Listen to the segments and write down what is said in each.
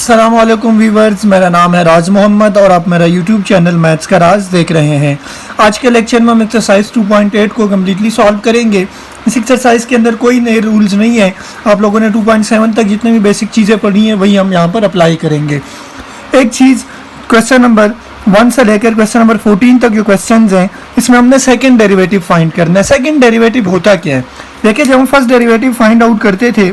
अस्सलामुअलैकुम व्यूवर्स, मेरा नाम है राज मोहम्मद और आप मेरा यूट्यूब चैनल मैथ्स का राज देख रहे हैं। आज के लेक्चर में हम एक्सरसाइज 2.8 को कम्प्लीटली सॉल्व करेंगे। इस एक्सरसाइज के अंदर कोई नए रूल्स नहीं है। आप लोगों ने 2.7 तक जितनी भी बेसिक चीज़ें पढ़ी हैं वही हम यहाँ पर अप्लाई करेंगे। एक चीज़, क्वेश्चन नंबर 1 से लेकर क्वेश्चन नंबर 14 तक जो क्वेश्चन हैं इसमें हमने सेकेंड डेरिवेटिव फाइंड करना है। सेकेंड डेरिवेटिव होता क्या है? देखिए, जब हम फर्स्ट डेरिवेटिव फाइंड आउट करते थे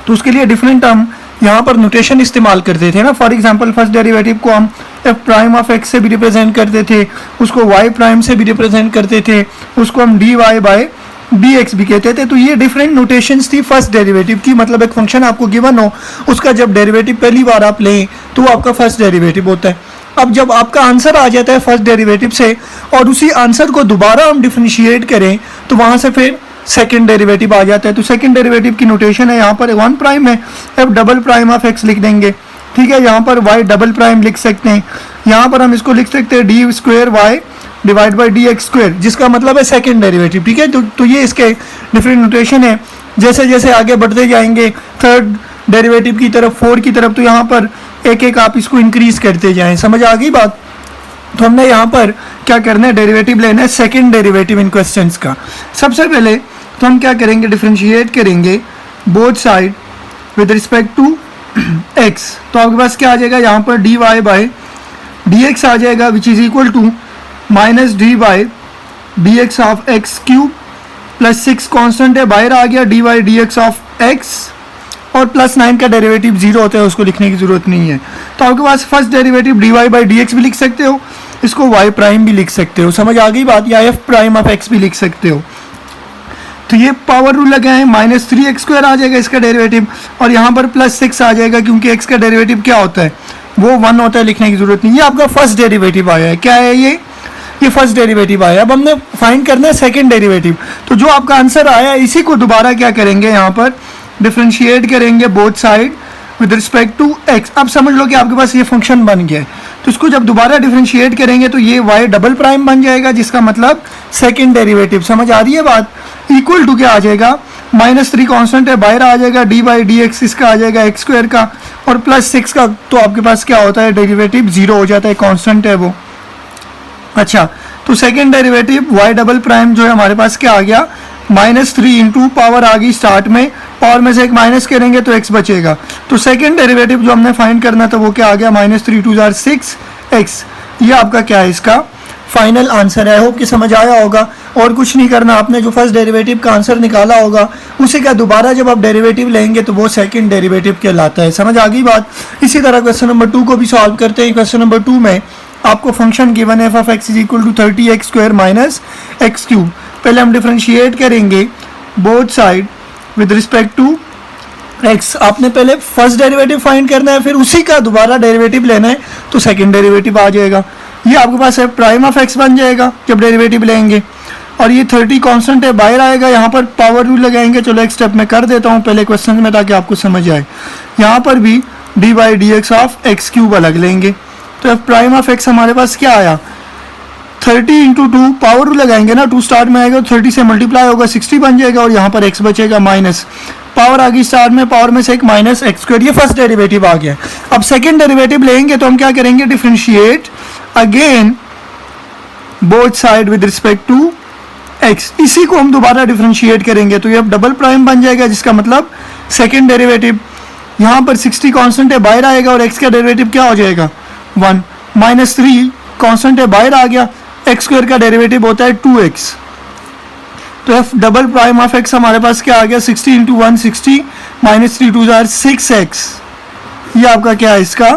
तो उसके लिए डिफरेंट हम यहाँ पर नोटेशन इस्तेमाल करते थे ना। फॉर एग्जांपल, फर्स्ट डेरिवेटिव को हम एफ प्राइम ऑफ एक्स से भी रिप्रेजेंट करते थे, उसको वाई प्राइम से भी रिप्रेजेंट करते थे, उसको हम D Y by D x भी कहते थे। तो ये डिफरेंट नोटेशंस थी फर्स्ट डेरिवेटिव की। मतलब एक फंक्शन आपको गिवन हो, उसका जब डेरिवेटिव पहली बार आप लें तो वो आपका फर्स्ट डेरिवेटिव होता है। अब जब आपका आंसर आ जाता है फर्स्ट डेरिवेटिव से और उसी आंसर को दोबारा हम डिफरेंशिएट करें तो वहाँ से फिर सेकेंड डेरिवेटिव आ जाता है। तो सेकेंड डेरिवेटिव की नोटेशन है, यहाँ पर 1 प्राइम है, f double prime of x लिख देंगे, ठीक है। यहाँ पर वाई डबल प्राइम लिख सकते हैं, यहाँ पर हम इसको लिख सकते हैं D square Y divide by D x square, जिसका मतलब है सेकेंड डेरिवेटिव, ठीक है। तो ये इसके डिफरेंट नोटेशन है। जैसे जैसे आगे बढ़ते जाएंगे थर्ड डेरिवेटिव की तरफ, 4 की तरफ, तो यहाँ पर एक एक आप इसको इंक्रीज करते जाएँ। समझ आ गई बात? तो हमने यहाँ पर क्या करना है, डेरिवेटिव लेना है सेकेंड डेरिवेटिव इन क्वेश्चंस का। सबसे पहले तो हम क्या करेंगे, डिफरेंशिएट करेंगे both side with respect to x. तो आपके पास क्या आ जाएगा, यहाँ पर d Y by D x आ जाएगा, which is equal to minus d by D x of x cube plus 6 constant है, बाहर आ गया d y d x of x, और प्लस 9 का डेरिवेटिव 0 होता है, उसको लिखने की जरूरत नहीं है। तो आपके पास first derivative d Y by D x भी लिख सकते हो, इसको वाई प्राइम भी लिख सकते हो। समझ आ गई बात? या एफ प्राइम ऑफ एक्स भी लिख सकते हो। तो ये पावर रूल लगा है, माइनस 3x स्क्वायर आ जाएगा इसका डेरिवेटिव, और यहाँ पर प्लस 6 आ जाएगा क्योंकि x का डेरिवेटिव क्या होता है, वो 1 होता है, लिखने की जरूरत नहीं। ये आपका फर्स्ट डेरिवेटिव आया है। क्या है ये फर्स्ट डेरिवेटिव आया। अब हमने फाइंड करना है सेकेंड डेरिवेटिव। तो जो आपका आंसर आया इसी को दोबारा क्या करेंगे, यहाँ पर डिफरेंशिएट करेंगे both side with respect to X. अब समझ लो कि आपके पास ये फंक्शन बन गया है। तो इसको जब दोबारा डिफरेंशिएट करेंगे तो ये वाई डबल प्राइम बन जाएगा, जिसका मतलब सेकेंड डेरिवेटिव। समझ आ रही है बात? इक्वल टू क्या आ जाएगा, माइनस 3 कॉन्स्टेंट है, बाहर आ जाएगा डी बाई डी एक्स, इसका आ जाएगा एक्स स्क्वायर का, और प्लस 6 का। तो आपके पास क्या होता है, डेरिवेटिव 0 हो जाता है, कॉन्स्टेंट है वो। अच्छा, तो second derivative Y double prime जो है हमारे पास क्या आ गया, -3 इंटू पावर आ गई स्टार्ट में, पावर में से एक माइनस करेंगे तो x बचेगा। तो सेकेंड डेरिवेटिव जो हमने फाइंड करना था वो क्या आ गया, -3 2 6 x। ये आपका क्या है, इसका फाइनल आंसर है। होप कि समझ आया होगा। और कुछ नहीं करना, आपने जो फर्स्ट डेरिवेटिव का आंसर निकाला होगा उसे क्या दोबारा जब आप डेरिवेटिव लेंगे तो वो सेकंड डेरिवेटिव कहलाता है। समझ आ गई बात? इसी तरह क्वेश्चन नंबर 2 को भी सॉल्व करते हैं। क्वेश्चन नंबर 2 में आपको फंक्शन गिवन है F of x is equal to 30x square minus X cube. पहले हम डिफरेंशिएट करेंगे both side with respect to X. आपने पहले फर्स्ट डेरिवेटिव फाइंड करना है, फिर उसी का दोबारा डेरिवेटिव लेना है, तो सेकंड डेरिवेटिव आ जाएगा। ये आपके पास है प्राइम ऑफ एक्स बन जाएगा जब डेरिवेटिव लेंगे, और ये 30 कांस्टेंट है, बाहर आएगा। यहाँ पर पावर रूल लगाएंगे। चलो एक स्टेप में कर देता हूँ पहले क्वेश्चन में ताकि आपको समझ आए। यहाँ पर भी D by D x of x cube अलग लेंगे। तो एफ प्राइम ऑफ एक्स हमारे पास क्या आया, 30 इंटू 2, पावर रूल लगाएंगे ना, 2 स्टार्ट में आएगा, 30 से मल्टीप्लाई होगा 60 बन जाएगा, और यहाँ पर x बचेगा माइनस, पावर आ गई स्टार्ट में, पावर में से एक माइनस एक्स स्क्वायर। ये फर्स्ट डेरिवेटिव आ गया। अब सेकेंड डेरिवेटिव लेंगे तो हम क्या करेंगे, differentiate again both side with respect to X. इसी को हम दोबारा डिफरेंशिएट करेंगे तो ये अब डबल प्राइम बन जाएगा, जिसका मतलब सेकेंड डेरिवेटिव। यहाँ पर 60 कांस्टेंट है, बाहर आएगा, और x का डेरिवेटिव क्या हो जाएगा, 1, -3 कांस्टेंट है, बाहर आ गया, एक्स स्क्वायर का डेरिवेटिव होता है 2x। तो f double prime of x हमारे पास क्या आ गया, 60 इंटू 1 60, -3 2 6x। ये आपका क्या है, इसका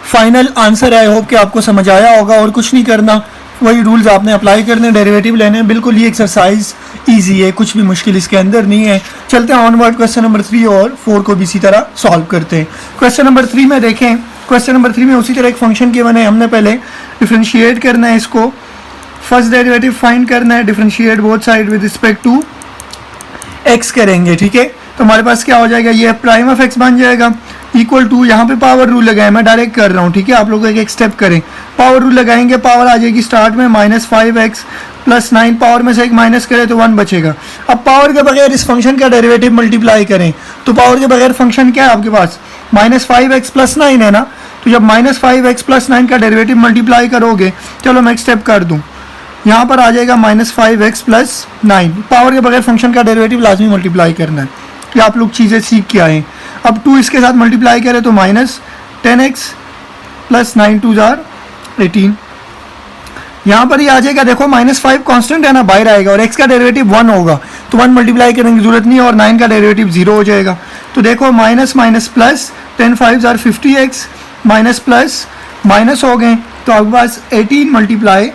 फाइनल आंसर है। होप कि आपको समझ आया होगा। और कुछ नहीं करना, वही रूल्स आपने अप्लाई करने, डेरिवेटिव लेने। बिल्कुल ये एक्सरसाइज इजी है, कुछ भी मुश्किल इसके अंदर नहीं है। चलते हैं ऑनवर्ड क्वेश्चन नंबर 3 और 4 को भी इसी तरह सॉल्व करते हैं। क्वेश्चन नंबर 3 में देखें, क्वेश्चन नंबर 3 में उसी तरह एक फंक्शन के बने, हमने पहले डिफरेंशिएट करना है इसको, फर्स्ट डेरिवेटिव फाइंड करना है, differentiate both side with respect to x करेंगे, ठीक है। तो हमारे पास क्या हो जाएगा, ये प्राइम ऑफ एक्स बन जाएगा, इक्वल टू, यहाँ पे पावर रूल लगाए, मैं डायरेक्ट कर रहा हूँ, ठीक है। आप लोग एक स्टेप करें, पावर रूल लगाएंगे, पावर आ जाएगी स्टार्ट में -5x प्लस 9, पावर में से एक माइनस करें तो 1 बचेगा। अब पावर के बगैर इस फंक्शन का डेरिवेटिव मल्टीप्लाई करें तो पावर के बगैर फंक्शन क्या है आपके पास, -5x + 9 है ना, तो जब -5x + 9 का डेरिवेटिव मल्टीप्लाई करोगे, चलो मैं एक स्टेप कर दूं, यहाँ पर आ जाएगा -5x + 9। पावर के बगैर फंक्शन का डेरिवेटिव लाजमी मल्टीप्लाई करना है, ये आप लोग चीज़ें सीख के आए। अब 2 इसके साथ मल्टीप्लाई करें तो -10x + 9 2 = 18। यहाँ पर ही आ जाएगा, देखो -5 कांस्टेंट है ना, बाहर आएगा और x का डेरिवेटिव 1 होगा, तो 1 मल्टीप्लाई करने की जरूरत नहीं है और 9 का डेरिवेटिव 0 हो जाएगा। तो देखो minus minus plus, 10 5 = 50x, minus plus minus हो गए, तो आपके पास 18 ×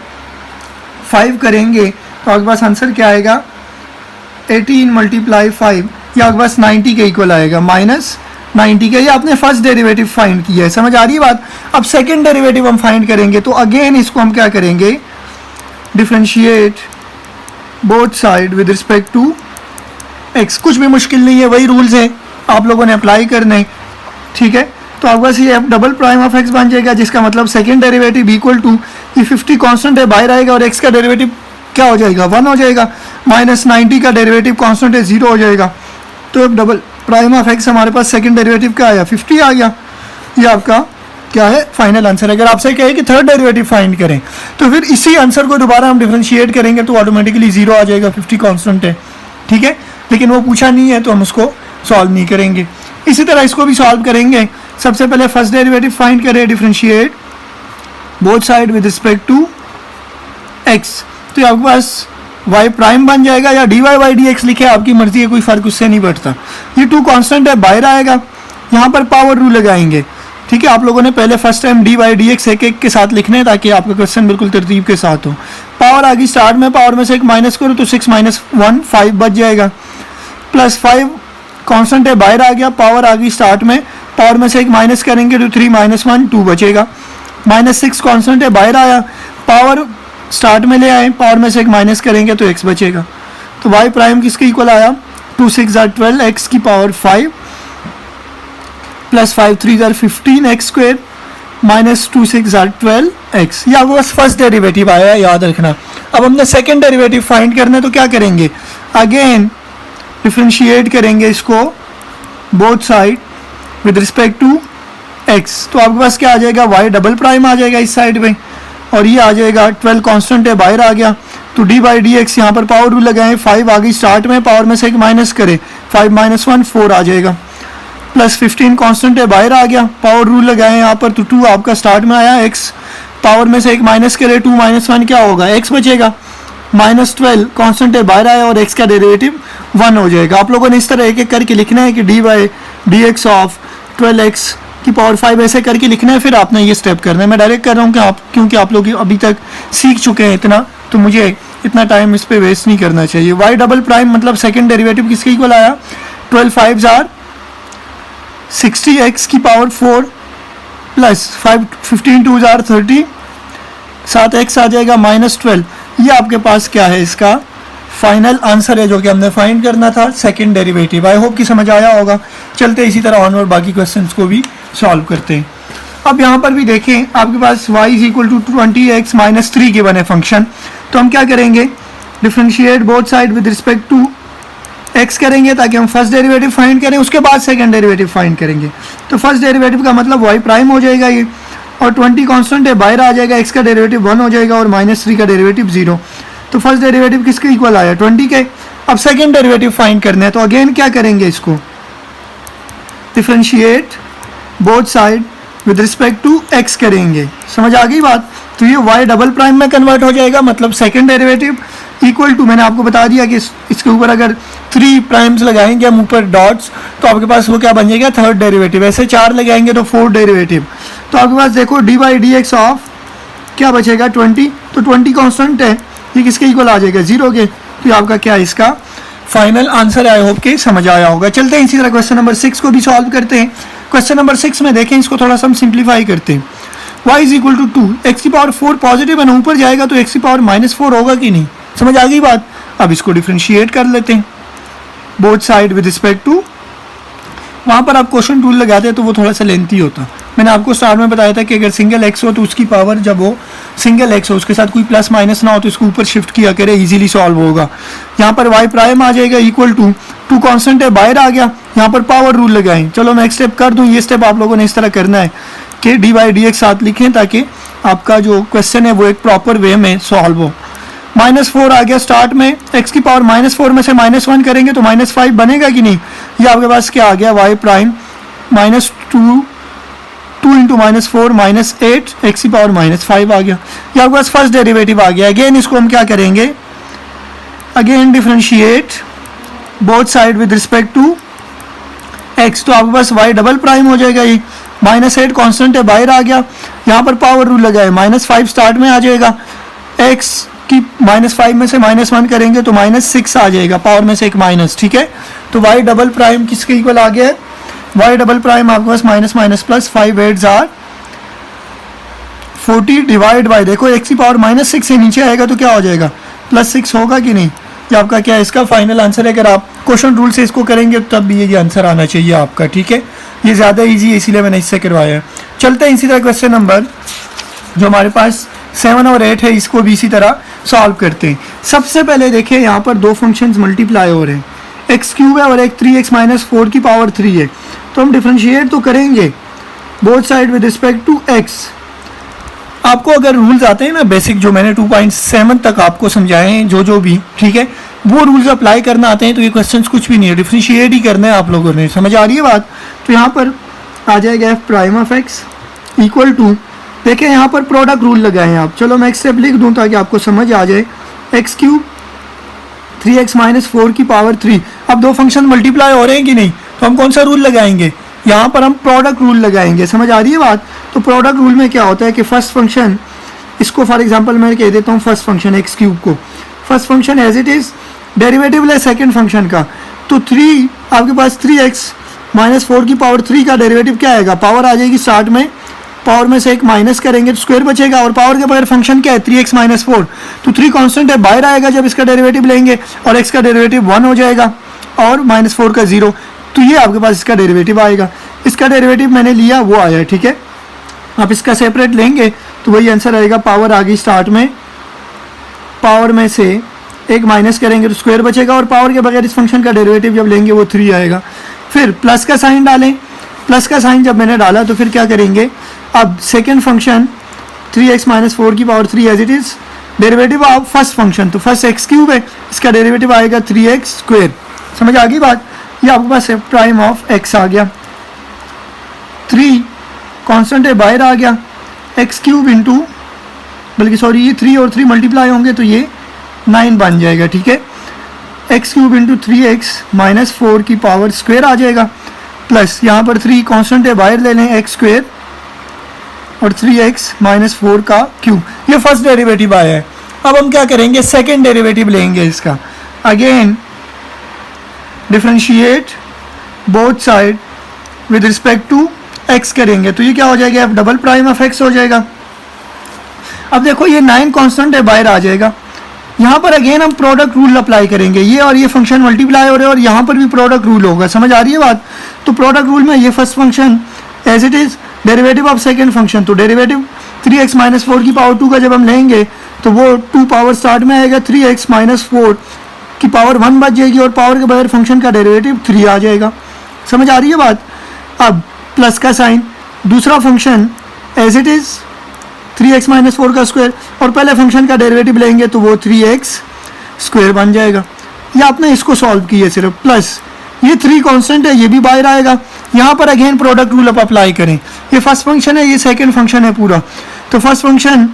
5 करेंगे तो आपके पास आंसर क्या आएगा, 18 × 5, ये आपके पास 90 के इक्वल आएगा, -90 के। ये आपने फर्स्ट डेरिवेटिव फाइंड किया है, समझ आ रही है बात। अब सेकंड डेरिवेटिव हम फाइंड करेंगे, तो अगेन इसको हम क्या करेंगे, differentiate both side with respect to x। कुछ भी मुश्किल नहीं है, वही रूल्स हैं, आप लोगों ने अप्लाई करने, ठीक है। तो आपके पास ये f'(x) बन जाएगा, जिसका मतलब सेकंड डेरिवेटिव इक्वल टू, ये 50 कांस्टेंट है, बाहर आएगा और x का डेरिवेटिव क्या हो जाएगा, 1 हो जाएगा, -90 का डेरिवेटिव कांस्टेंट है, 0 हो जाएगा। तो f'(x) हमारे पास सेकंड डेरिवेटिव क्या आया, 50 आ गया। ये आपका क्या है, फाइनल आंसर। अगर आपसे कहे कि थर्ड डेरिवेटिव फाइंड करें, तो फिर इसी आंसर को दोबारा हम डिफरेंशिएट करेंगे तो ऑटोमेटिकली 0 आ जाएगा, 50 कांस्टेंट है, ठीक है। लेकिन वो पूछा नहीं है तो हम उसको सॉल्व नहीं करेंगे। इसी तरह इसको भी सॉल्व करेंगे। सबसे पहले फर्स्ट डेरिवेटिव फाइंड करें, differentiate both side with respect to x। तो आपके पास y' बन जाएगा, या dy/dx लिखे, आपकी मर्जी है, कोई फर्क उससे नहीं पड़ता। ये 2 कांस्टेंट है, बाहर आएगा, यहाँ पर पावर रूल लगाएंगे, ठीक है। आप लोगों ने पहले फर्स्ट टाइम dy/dx एक के साथ लिखने हैं, ताकि आपका क्वेश्चन बिल्कुल तरतीब के साथ हो। पावर आ गई स्टार्ट में, पावर में से एक माइनस करो तो 6 - 1 5 बच जाएगा, +5 कांस्टेंट है, बाहर आ गया, पावर आ गई स्टार्ट में, पावर में से एक माइनस करेंगे तो 3 - 1 2 बचेगा, -6 कांस्टेंट है, बाहर आया, पावर स्टार्ट में ले आए, पावर में से एक माइनस करेंगे तो x बचेगा। तो y' किसके इक्वल आया, 2 6 = 12, x की पावर 5 + 5 3 = 15 x² -2 6 = 12x। या वो फर्स्ट डेरिवेटिव आया, याद रखना। अब हमने सेकंड डेरिवेटिव फाइंड करना है, तो क्या करेंगे, अगेन डिफरेंशिएट करेंगे इसको both side with respect to x। तो आपके पास क्या आ जाएगा, y' आ जाएगा इस साइड में, और ये आ जाएगा 12 कांस्टेंट है, बाहर आ गया, तो dy/dx यहाँ पर पावर रूल लगाएं, 5 आ गई स्टार्ट में, पावर में से एक माइनस करें, 5 - 1 4 आ जाएगा, +15 कांस्टेंट है, बाहर आ गया, पावर रूल लगाएं यहाँ पर, तो 2 आपका स्टार्ट में आया, x पावर में से एक माइनस करे, 2 - 1 क्या होगा, x बचेगा, -12 कांस्टेंट है, बाहर आया और x का डेरिवेटिव 1 हो जाएगा। आप लोगों ने इस तरह एक एक करके लिखना है कि dy/dx ऑफ 12x की पावर 5 ऐसे करके लिखना है, फिर आपने ये स्टेप करना है। मैं डायरेक्ट कर रहा हूँ कि क्योंकि आप लोग अभी तक सीख चुके हैं इतना, तो मुझे इतना टाइम इस पर वेस्ट नहीं करना चाहिए। y' मतलब सेकंड डेरिवेटिव किसके इक्वल आया, 12 5 = 60, x की पावर 4 + 15 2 = 30, 7x आ जाएगा, -12। ये आपके पास क्या है, इसका फाइनल आंसर है, जो कि हमने फाइंड करना था, सेकंड डेरिवेटिव। आई होप कि समझ आया होगा। चलते इसी तरह ऑन और बाकी क्वेश्चंस को भी सॉल्व करते हैं। अब यहाँ पर भी देखें, आपके पास y = 20x - 3 के बने फंक्शन, तो हम क्या करेंगे, differentiate both side with respect to x करेंगे, ताकि हम फर्स्ट डेरिवेटिव फाइंड करें, उसके बाद सेकंड डेरिवेटिव फाइंड करेंगे। तो फर्स्ट डेरिवेटिव का मतलब y' हो जाएगा ये, और 20 कांस्टेंट है, बाहर आ जाएगा, x का डेरिवेटिव 1 हो जाएगा और -3 का डेरिवेटिव 0। तो फर्स्ट डेरिवेटिव किसके इक्वल आया, 20 के। अब सेकंड डेरिवेटिव फाइंड करना है, तो अगेन क्या करेंगे, इसको differentiate both side with respect to x करेंगे। समझ आ गई बात। तो ये y' में कन्वर्ट हो जाएगा, मतलब सेकंड डेरिवेटिव इक्वल टू, मैंने आपको बता दिया कि इसके ऊपर अगर 3 प्राइम्स लगाएंगे हम ऊपर डॉट्स, तो आपके पास वो क्या बन जाएगा, थर्ड डेरिवेटिव। ऐसे 4 लगाएंगे तो फोर्थ डेरिवेटिव। तो आपके पास देखो dy/dx ऑफ क्या बचेगा, 20। तो 20 कांस्टेंट है, ये किसके इक्वल आ जाएगा, 0 के। तो ये आपका क्या है, इसका फाइनल आंसर। आई होप के समझ आया होगा। चलते हैं इसी तरह क्वेश्चन नंबर 6 को भी सॉल्व करते हैं। क्वेश्चन नंबर 6 में देखें, इसको थोड़ा सा हम सिंप्लीफाई करते हैं। y = 2, x की पावर 4 पॉजिटिव है ना, ऊपर जाएगा तो x की पावर -4 होगा कि नहीं, समझ आ गई बात। अब इसको डिफरेंशिएट कर लेते हैं both side with respect to, वहाँ पर आप क्वेश्चन टूल लगाते हैं तो वो थोड़ा सा लेंथी होता, मैंने आपको स्टार्ट में बताया था कि अगर सिंगल एक्स हो तो उसकी पावर जब वो सिंगल एक्स हो उसके साथ कोई प्लस माइनस ना हो तो इसको ऊपर शिफ्ट किया करे, इजीली सॉल्व होगा। यहाँ पर वाई प्राइम आ जाएगा इक्वल टू, टू कॉन्स्टेंट है बाहर आ गया, यहाँ पर पावर रूल लगाएं। चलो मैं एक स्टेप कर दूँ, ये स्टेप आप लोगों ने इस तरह करना है कि डी बाई डी एक्स साथ लिखें ताकि आपका जो क्वेश्चन है वो एक प्रॉपर वे में सॉल्व हो। -4 आ गया स्टार्ट में, x की पावर -4 में से -1 करेंगे तो -5 बनेगा कि नहीं। ये आपके पास क्या आ गया y प्राइम -2 इंटू -4 -8 x की पावर -5 आ गया। ये आपके पास फर्स्ट डेरिवेटिव आ गया। अगेन इसको हम क्या करेंगे, again differentiate both side with respect to x, तो आपके पास y डबल प्राइम हो जाएगा। ये -8 कांस्टेंट है बाहर आ गया, यहाँ पर पावर रूल लगाए -5 स्टार्ट में आ जाएगा, x की -5 में से -1 करेंगे तो -6 आ जाएगा, पावर में से एक माइनस, ठीक है। तो y डबल प्राइम किसके इक्वल आ गया है, y डबल प्राइम आपके पास माइनस 5 8 आर 40 डिवाइड बाई, देखो x की पावर -6 से नीचे आएगा तो क्या हो जाएगा, +6 होगा कि नहीं। ये आपका क्या है, इसका फाइनल आंसर है। अगर आप क्वेश्चन रूल से इसको करेंगे तब भी ये आंसर आना चाहिए आपका, ठीक है। ये ज़्यादा ईजी है इसीलिए मैंने इससे करवाया है। चलते हैं इसी तरह क्वेश्चन नंबर जो हमारे पास 7 और 8 है, इसको भी इसी तरह सॉल्व करते हैं। सबसे पहले देखिए यहाँ पर दो फंक्शंस मल्टीप्लाई हो रहे हैं, एक्स क्यूब है और एक 3x माइनस 4 की पावर 3 है, तो हम डिफरेंशिएट तो करेंगे both side with respect to x। आपको अगर रूल्स आते हैं ना बेसिक, जो मैंने 2.7 तक आपको समझाए हैं, जो भी, ठीक है, वो रूल्स अप्लाई करना आते हैं तो ये क्वेश्चंस कुछ भी नहीं है, डिफरेंशिएट ही करना है आप लोगों ने। समझ आ रही है बात। तो यहाँ पर आ जाएगा F prime of X equal to, देखिए यहाँ पर प्रोडक्ट रूल लगाए हैं आप। चलो मैं एक स्टेप लिख दूँ ताकि आपको समझ आ जाए। एक्स क्यूब 3x माइनस 4 की पावर 3, अब दो फंक्शन मल्टीप्लाई हो रहे हैं कि नहीं, तो हम कौन सा रूल लगाएंगे, यहाँ पर हम प्रोडक्ट रूल लगाएंगे। समझ आ रही है बात। तो प्रोडक्ट रूल में क्या होता है कि फर्स्ट फंक्शन, इसको फॉर एग्जांपल मैं कह देता हूँ फर्स्ट फंक्शन एक्स क्यूब को, first function as it is derivative है सेकंड फंक्शन का, तो 3 आपके पास 3x माइनस 4 की पावर 3 का डेरिवेटिव क्या आएगा, पावर आ जाएगी स्टार्ट में, पावर में से एक माइनस करेंगे तो स्क्वायर बचेगा, और पावर के बगैर फंक्शन क्या है 3x माइनस 4, तो 3 कांस्टेंट है बाहर आएगा जब इसका डेरिवेटिव लेंगे, और x का डेरिवेटिव 1 हो जाएगा और -4 का 0, तो ये आपके पास इसका डेरिवेटिव आएगा। इसका डेरिवेटिव मैंने लिया वो आया, ठीक है। आप इसका सेपरेट लेंगे तो वही आंसर आएगा, पावर आ गई स्टार्ट में, पावर में से एक माइनस करेंगे तो स्क्वायर बचेगा, और पावर के बगैर इस फंक्शन का डेरिवेटिव जब लेंगे वो 3 आएगा। फिर प्लस का साइन डालें, प्लस का साइन जब मैंने डाला तो फिर क्या करेंगे, अब सेकेंड फंक्शन 3x माइनस 4 की power 3 as it is derivative of first function, तो फर्स्ट एक्स क्यूब है, इसका डेरिवेटिव आएगा 3x स्क्वायर। समझ आ गई बात। ये आपके पास प्राइम ऑफ x आ गया, 3 कांस्टेंट है बाहर आ गया, एक्स क्यूब इंटू, बल्कि सॉरी ये 3 और 3 मल्टीप्लाई होंगे तो ये 9 बन जाएगा, ठीक है। X cube into 3x minus 4 की पावर स्क्वायर आ जाएगा, प्लस यहाँ पर 3 कांस्टेंट है बाहर ले लें एक्स स्क्वायर, और 3x माइनस 4 का क्यूब, ये फर्स्ट डेरिवेटिव आया है। अब हम क्या करेंगे, सेकेंड डेरिवेटिव लेंगे इसका। Again differentiate both side with respect to x करेंगे, तो ये क्या हो जाएगा, f double prime of x हो जाएगा। अब देखो ये 9 कांस्टेंट है बाहर आ जाएगा, यहाँ पर अगेन हम प्रोडक्ट रूल अप्लाई करेंगे, ये और ये फंक्शन मल्टीप्लाई हो रहे हैं और यहाँ पर भी प्रोडक्ट रूल होगा। समझ आ रही है बात। तो प्रोडक्ट रूल में ये first function as it is derivative of second function, तो डेरिवेटिव 3x माइनस 4 की पावर 2 का जब हम लेंगे तो वो 2 पावर स्टार्ट में आएगा, 3x माइनस 4 की पावर 1 बच जाएगी, और पावर के बगैर फंक्शन का डेरिवेटिव 3 आ जाएगा। समझ आ रही है बात। अब प्लस का साइन, दूसरा function as it is 3x minus 4 का स्क्वायर, और पहले फंक्शन का डेरिवेटिव लेंगे तो वो 3x स्क्वायर बन जाएगा। ये आपने इसको सॉल्व किया सिर्फ, प्लस ये 3 कांस्टेंट है ये भी बाहर आएगा। यहाँ पर अगेन प्रोडक्ट रूल आप अप्लाई करें, ये फर्स्ट फंक्शन है ये सेकंड फंक्शन है पूरा, तो first function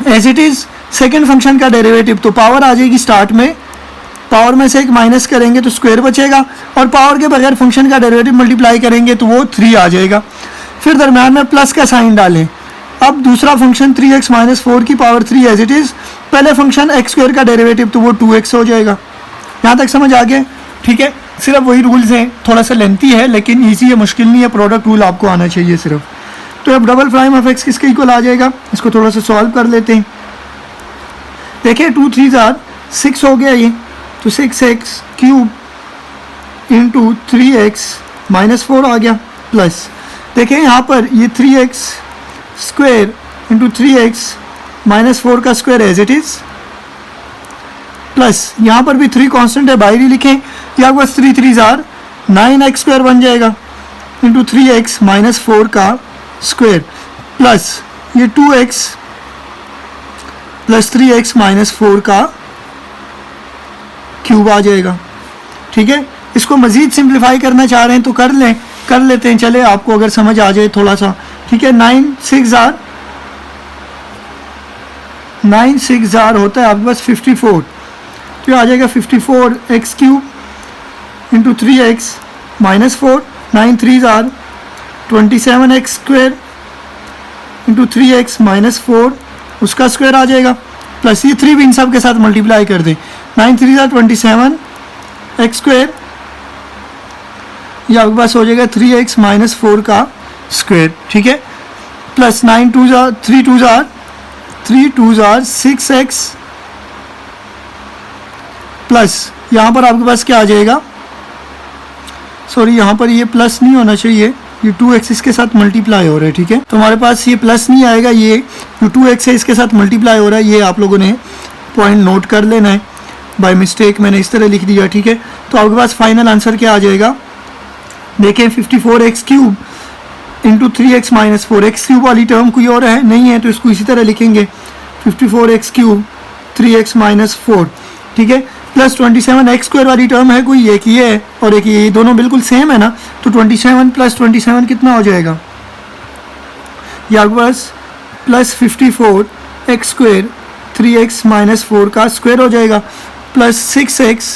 as it is second function का डेरिवेटिव, तो पावर आ जाएगी स्टार्ट में, पावर में से एक माइनस करेंगे तो स्क्वायर बचेगा, और पावर के बगैर फंक्शन का डेरिवेटिव मल्टीप्लाई करेंगे तो वो 3 आ जाएगा। फिर दरम्यान में प्लस का साइन डालें। अब दूसरा फंक्शन 3x माइनस 4 की पावर 3 एज इट इज़, पहले फंक्शन x स्क्वायर का डेरिवेटिव तो वो 2x हो जाएगा। यहाँ तक समझ आ गया, ठीक है। सिर्फ वही रूल्स हैं, थोड़ा सा लेंथी है लेकिन ईजी है, मुश्किल नहीं है, प्रोडक्ट रूल आपको आना चाहिए सिर्फ। तो अब डबल प्राइम ऑफ x किसके इक्वल आ जाएगा, इसको थोड़ा सा सॉल्व कर लेते हैं। देखिए 2 3 6 हो गया ये, तो 6x cube into 3x minus 4 आ गया, प्लस देखें यहाँ पर ये 3x square into 3x minus 4 का square as it is, plus यहाँ पर भी 3 कांस्टेंट है, बाहर ही लिखें, या बस 3 3 जार 9x स्क्वायर बन जाएगा इंटू 3x माइनस 4 का स्क्वायर, प्लस ये 2x प्लस 3x माइनस 4 का क्यूब आ जाएगा। ठीक है, इसको मज़ीद सिंप्लीफाई करना चाह रहे हैं तो कर लेते हैं, चले आपको अगर समझ आ जाए थोड़ा सा। ठीक है, 9 6 जार होता है आपके पास 54, तो आ जाएगा 54x cube into 3x minus 4, 9 3 jar 27x square into 3x minus 4 उसका स्क्वायर आ जाएगा, प्लस ये 3 भी इन सब के साथ मल्टीप्लाई कर दें, 9 3 जार 27x स्क्वायर, ये आपके पास हो जाएगा 3x माइनस 4 का स्क्वायर। ठीक है, प्लस 9 2 जार 3 2 जार 6x, प्लस यहाँ पर आपके पास क्या आ जाएगा, सॉरी यहाँ पर ये प्लस नहीं होना चाहिए, ये 2x इसके साथ मल्टीप्लाई हो रहा है। ठीक है, तो हमारे पास ये प्लस नहीं आएगा, ये जो 2x है इसके साथ मल्टीप्लाई हो रहा है, ये आप लोगों ने पॉइंट नोट कर लेना है, बाय मिस्टेक मैंने इस तरह लिख दिया। ठीक है, तो आपके पास फाइनल आंसर क्या आ जाएगा, देखें 54x cube into 3x minus 4, x cube वाली टर्म कोई और है नहीं है तो इसको इसी तरह लिखेंगे 54x क्यूब 3x माइनस 4। ठीक है, प्लस 27x स्क्वायर वाली टर्म है कोई, एक ये है और एक ये, दोनों बिल्कुल सेम है ना, तो 27 प्लस 27 कितना हो जाएगा, ये आपके पास plus 54x square 3x minus 4 का स्क्वायर हो जाएगा, plus 6x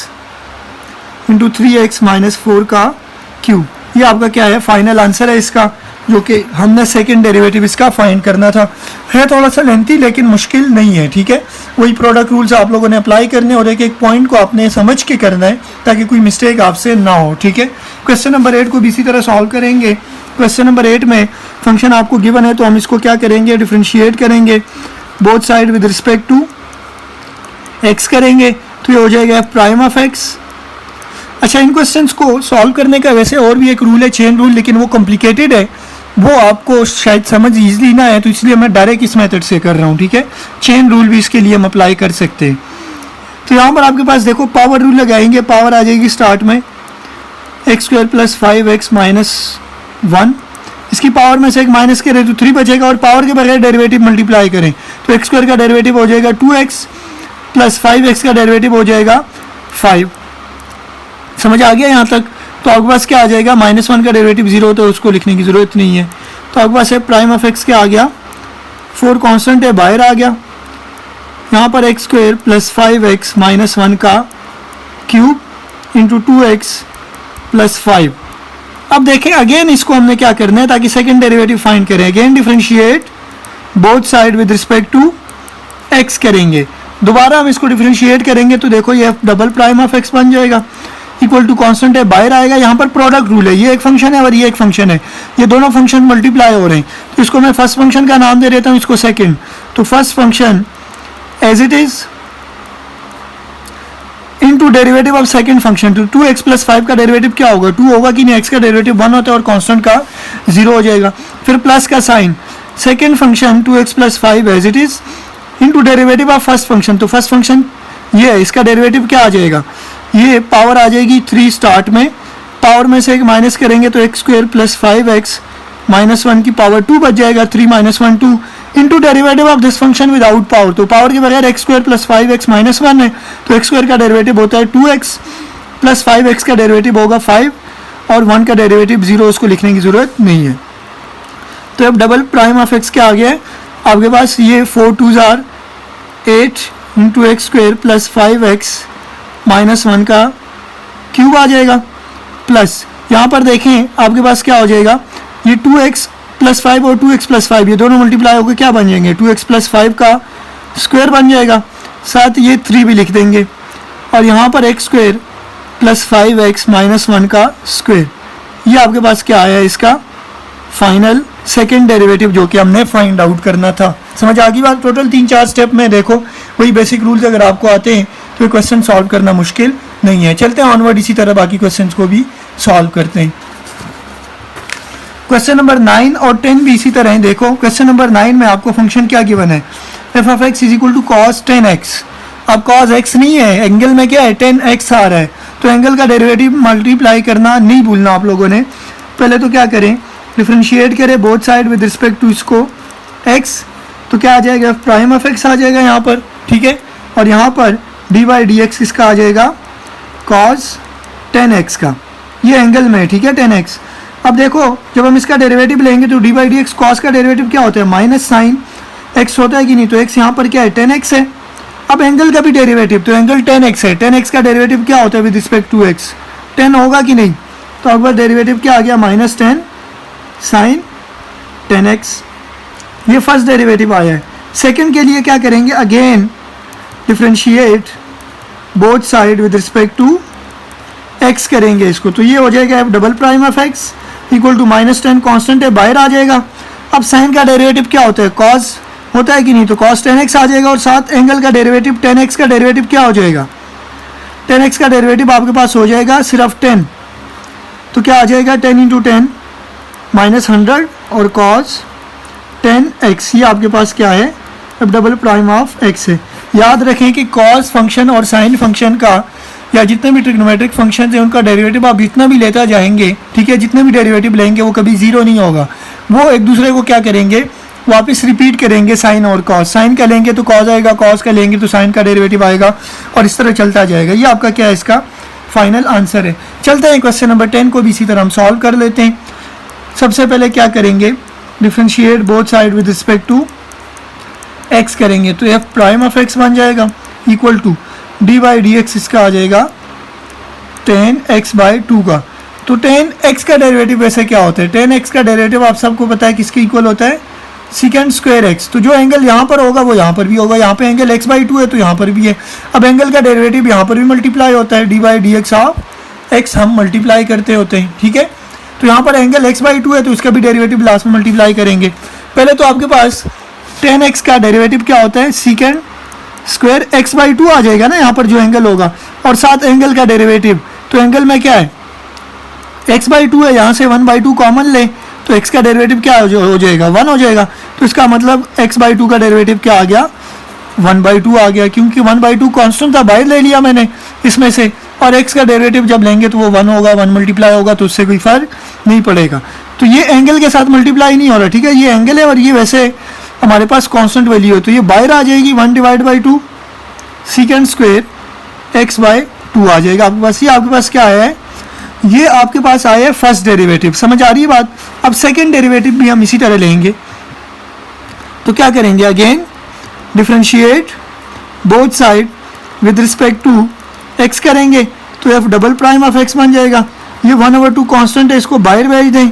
into 3x minus 4 का क्यूब। ये आपका क्या है, फाइनल आंसर है इसका, जो कि हमने सेकंड डेरिवेटिव इसका फाइंड करना था। है थोड़ा सा लेंथी लेकिन मुश्किल नहीं है। ठीक है, वही प्रोडक्ट रूल्स आप लोगों ने अप्लाई करने और एक एक पॉइंट को आपने समझ के करना है ताकि कोई मिस्टेक आपसे ना हो। ठीक है, क्वेश्चन नंबर 8 को भी इसी तरह सॉल्व करेंगे। क्वेश्चन नंबर 8 में फंक्शन आपको गिवन है तो हम इसको क्या करेंगे, डिफ्रेंशिएट करेंगे, both side with respect to x करेंगे, तो ये हो जाएगा एफ प्राइम ऑफ एक्स। अच्छा, इन क्वेश्चंस को सॉल्व करने का वैसे और भी एक रूल है, चेन रूल, लेकिन वो कॉम्प्लिकेटेड है, वो आपको शायद समझ ईजिली ना है, तो इसलिए मैं डायरेक्ट इस मेथड से कर रहा हूँ। ठीक है, चेन रूल भी इसके लिए हम अप्लाई कर सकते हैं। तो यहाँ पर आपके पास देखो पावर रूल लगाएंगे, पावर आ जाएगी स्टार्ट में x square plus 5x minus 1, इसकी पावर में से एक माइनस करें तो 3 बचेगा, और पावर के बगैर डेरिवेटिव मल्टीप्लाई करें तो एक्स स्क्वायर का डेरिवेटिव हो जाएगा 2x प्लस 5x का डेरिवेटिव हो जाएगा 5। समझ आ गया यहाँ तक? तो आपके पास क्या आ जाएगा, -1 का डेरिवेटिव 0 तो उसको लिखने की ज़रूरत नहीं है, तो आपके पास है प्राइम ऑफ एक्स क्या आ गया, 4 कांस्टेंट है बाहर आ गया, यहाँ पर x square plus 5x minus 1 का क्यूब इंटू 2x प्लस 5। अब देखें अगेन इसको हमने क्या करना है ताकि सेकंड डेरिवेटिव फाइंड करें, again differentiate both side with respect to x करेंगे, दोबारा हम इसको डिफरेंशिएट करेंगे तो देखो ये डबल प्राइम ऑफ x बन जाएगा, इक्वल टू कांस्टेंट है बाहर आएगा, यहाँ पर प्रोडक्ट रूल है, ये एक फंक्शन है और ये एक फंक्शन है, ये दोनों फंक्शन मल्टीप्लाई हो रहे हैं, तो इसको मैं फर्स्ट फंक्शन का नाम दे देता हूँ, इसको सेकंड, तो first function as it is into derivative of second function, तो 2x प्लस 5 का डेरिवेटिव क्या होगा, 2 होगा कि नहीं, x का डेरिवेटिव 1 होता है और कांस्टेंट का 0 हो जाएगा, फिर प्लस का sign, second function 2x plus 5 as it is into derivative of first function, तो फर्स्ट फंक्शन ये है, इसका डेरिवेटिव क्या आ जाएगा, ये पावर आ जाएगी 3 स्टार्ट में, पावर में से एक माइनस करेंगे तो x square plus 5x minus 1 की पावर 2 बच जाएगा, 3 minus 1 2 into derivative of this function without power, तो पावर के बगैर x square plus 5x minus 1 है, तो एक्स स्क्वायर का डेरिवेटिव होता है 2x प्लस 5x का डेरिवेटिव होगा 5 और 1 का डेरिवेटिव 0, उसको लिखने की ज़रूरत नहीं है। तो अब डबल प्राइम ऑफ एक्स क्या आ गया है आपके पास, ये 4 2 jar 8 into x square plus 5x minus 1 का क्यूब आ जाएगा, प्लस यहाँ पर देखें आपके पास क्या हो जाएगा, ये 2x प्लस 5 और 2x प्लस 5 ये दोनों मल्टीप्लाई होकर क्या बन जाएंगे, 2x प्लस 5 का स्क्वायर बन जाएगा, साथ ये 3 भी लिख देंगे, और यहाँ पर x square plus 5x minus 1 का स्क्वायर, ये आपके पास क्या आया है, इसका फाइनल सेकेंड डेरिवेटिव जो कि हमने फाइंड आउट करना था। समझ आ गई बात? टोटल 3-4 स्टेप में देखो वही बेसिक रूल्स अगर आपको आते हैं तो ये क्वेश्चन सॉल्व करना मुश्किल नहीं है। चलते हैं ऑनवर्ड, इसी तरह बाकी क्वेश्चंस को भी सॉल्व करते हैं। क्वेश्चन नंबर 9 और 10 भी इसी तरह है। देखो क्वेश्चन नंबर 9 में आपको फंक्शन क्या गिवन है, F of x is equal to cos 10x। अब कॉस x नहीं है, एंगल में क्या है 10x आ रहा है, तो एंगल का डेरिवेटिव मल्टीप्लाई करना नहीं भूलना आप लोगों ने। पहले तो क्या करें, डिफ्रेंशिएट करें both side with respect to इसको x, तो क्या आ जाएगा एफ प्राइम ऑफ x आ जाएगा यहाँ पर, ठीक है। और यहाँ पर डी बाई डी एक्स किसका आ जाएगा, कॉस 10x का, ये एंगल में, ठीक है 10x। अब देखो जब हम इसका डेरिवेटिव लेंगे तो D by D x cos का डेरिवेटिव क्या होता है, माइनस साइन x होता है कि नहीं, तो x यहाँ पर क्या है 10x है। अब एंगल का भी डेरिवेटिव, तो एंगल 10x है, 10x का डेरिवेटिव क्या होता है विद रिस्पेक्ट टू x, 10 होगा कि नहीं, तो अब डेरिवेटिव क्या आ गया -10 साइन 10x, ये फर्स्ट डेरिवेटिव आया है। सेकंड के लिए क्या करेंगे, again differentiate both side with respect to x करेंगे इसको, तो ये हो जाएगा f double prime of x equal to -10, constant है बाहर आ जाएगा। अब साइन का डेरिवेटिव क्या होता है, कॉस होता है कि नहीं, तो कॉस 10x आ जाएगा, और साथ एंगल का डेरिवेटिव 10x का डेरिवेटिव क्या हो जाएगा, 10x का डेरिवेटिव आपके पास हो जाएगा सिर्फ 10, तो क्या आ जाएगा 10 इंटू 10 -100 और कॉस 10x, ये आपके पास क्या है f double prime of x है। याद रखें कि कॉस फंक्शन और साइन फंक्शन का या जितने भी ट्रिग्नोमेट्रिक फंक्शन है उनका डेरिवेटिव आप जितना भी लेता जाएंगे, ठीक है, जितने भी डेरिवेटिव लेंगे वो कभी जीरो नहीं होगा, वो एक दूसरे को क्या करेंगे वापस रिपीट करेंगे, साइन और कॉस, साइन का लेंगे तो कॉस आएगा, कॉस का लेंगे तो साइन का डेरिवेटिव आएगा, और इस तरह चलता जाएगा। ये आपका क्या है, इसका फाइनल आंसर है। चलते हैं क्वेश्चन नंबर 10 को भी इसी तरह हम सॉल्व कर लेते हैं। सबसे पहले क्या करेंगे, differentiate both side with respect to x करेंगे, तो एफ प्राइम ऑफ x बन जाएगा equal to d by D x, इसका आ जाएगा 10x/2 का। तो 10x का डेरिवेटिव वैसे क्या होता है, 10x का डेरिवेटिव आप सबको पता है किसके इक्वल होता है, सेकेंड स्क्वायर x, तो जो एंगल यहाँ पर होगा वो यहाँ पर भी होगा, यहाँ पे एंगल x/2 है तो यहाँ पर भी है। अब एंगल का डेरिवेटिव यहाँ पर भी मल्टीप्लाई होता है, D by D x of x हम मल्टीप्लाई करते होते हैं, ठीक है। तो यहाँ पर एंगल x/2 है तो इसका भी डेरिवेटिव लास्ट में मल्टीप्लाई करेंगे। पहले तो आपके पास 10x का डेरिवेटिव क्या होता है, सेकेंड स्क्वायर x/2 आ जाएगा ना यहाँ पर जो एंगल होगा, और साथ एंगल का डेरिवेटिव, तो एंगल में क्या है x/2 है, यहाँ से 1/2 कॉमन ले तो x का डेरिवेटिव क्या हो जाएगा 1 हो जाएगा, तो इसका मतलब x/2 का डेरिवेटिव क्या आ गया 1/2 आ गया, क्योंकि 1/2 कांस्टेंट था बाहर ले लिया मैंने इसमें से, और x का डेरिवेटिव जब लेंगे तो वो 1 होगा, 1 मल्टीप्लाई होगा तो उससे कोई फर्क नहीं पड़ेगा। तो ये एंगल के साथ मल्टीप्लाई नहीं हो रहा, ठीक है, ये एंगल है और ये वैसे हमारे पास कांस्टेंट वैल्यू है, तो ये बाहर आ जाएगी 1/2 सेकेंड स्क्वायर x/2 आ जाएगा आपके पास। ये आपके पास क्या है, ये आपके पास आया है फर्स्ट डेरिवेटिव, समझ आ रही है बात। अब सेकेंड डेरिवेटिव भी हम इसी तरह लेंगे, तो क्या करेंगे, again differentiate both side with respect to x करेंगे, तो f double prime of x बन जाएगा। ये 1/2 कांस्टेंट है, इसको बाहर भेज दें,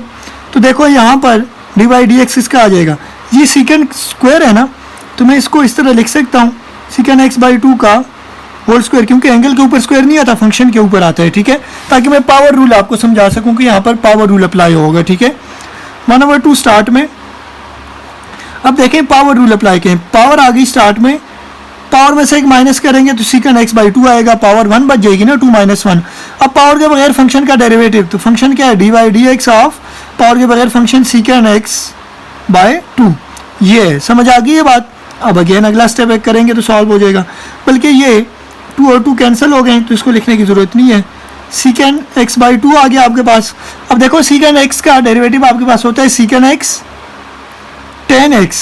तो देखो यहाँ पर डी बाई डी एक्स इसका आ जाएगा, ये सेकेंड स्क्वायर है ना, तो मैं इसको इस तरह लिख सकता हूँ सेकेंड x/2 का होल स्क्वायर, क्योंकि एंगल के ऊपर स्क्वायर नहीं आता, फंक्शन के ऊपर आता है, ठीक है, ताकि मैं पावर रूल आपको समझा सकूं कि यहाँ पर पावर रूल अप्लाई होगा, ठीक है। 1/2 स्टार्ट में, अब देखें पावर रूल अप्लाई करें, पावर आ गई स्टार्ट में, पावर में से एक माइनस करेंगे तो सेकेंड x/2 आएगा, पावर 1 बच जाएगी ना, 2 - 1। अब पावर के बगैर फंक्शन का डेरिवेटिव, तो फंक्शन क्या है D by D x of power के बगैर फंक्शन सेकेंड x/2, ये है, समझ आ गई ये बात। अब अगेन अगला स्टेप एक करेंगे तो सॉल्व हो जाएगा, बल्कि ये 2 और 2 कैंसिल हो गए तो इसको लिखने की ज़रूरत नहीं है, सेकेंड x/2 आ गया आपके पास। अब देखो सेकेंड x का डेरिवेटिव आपके पास होता है सेकेंड x 10x,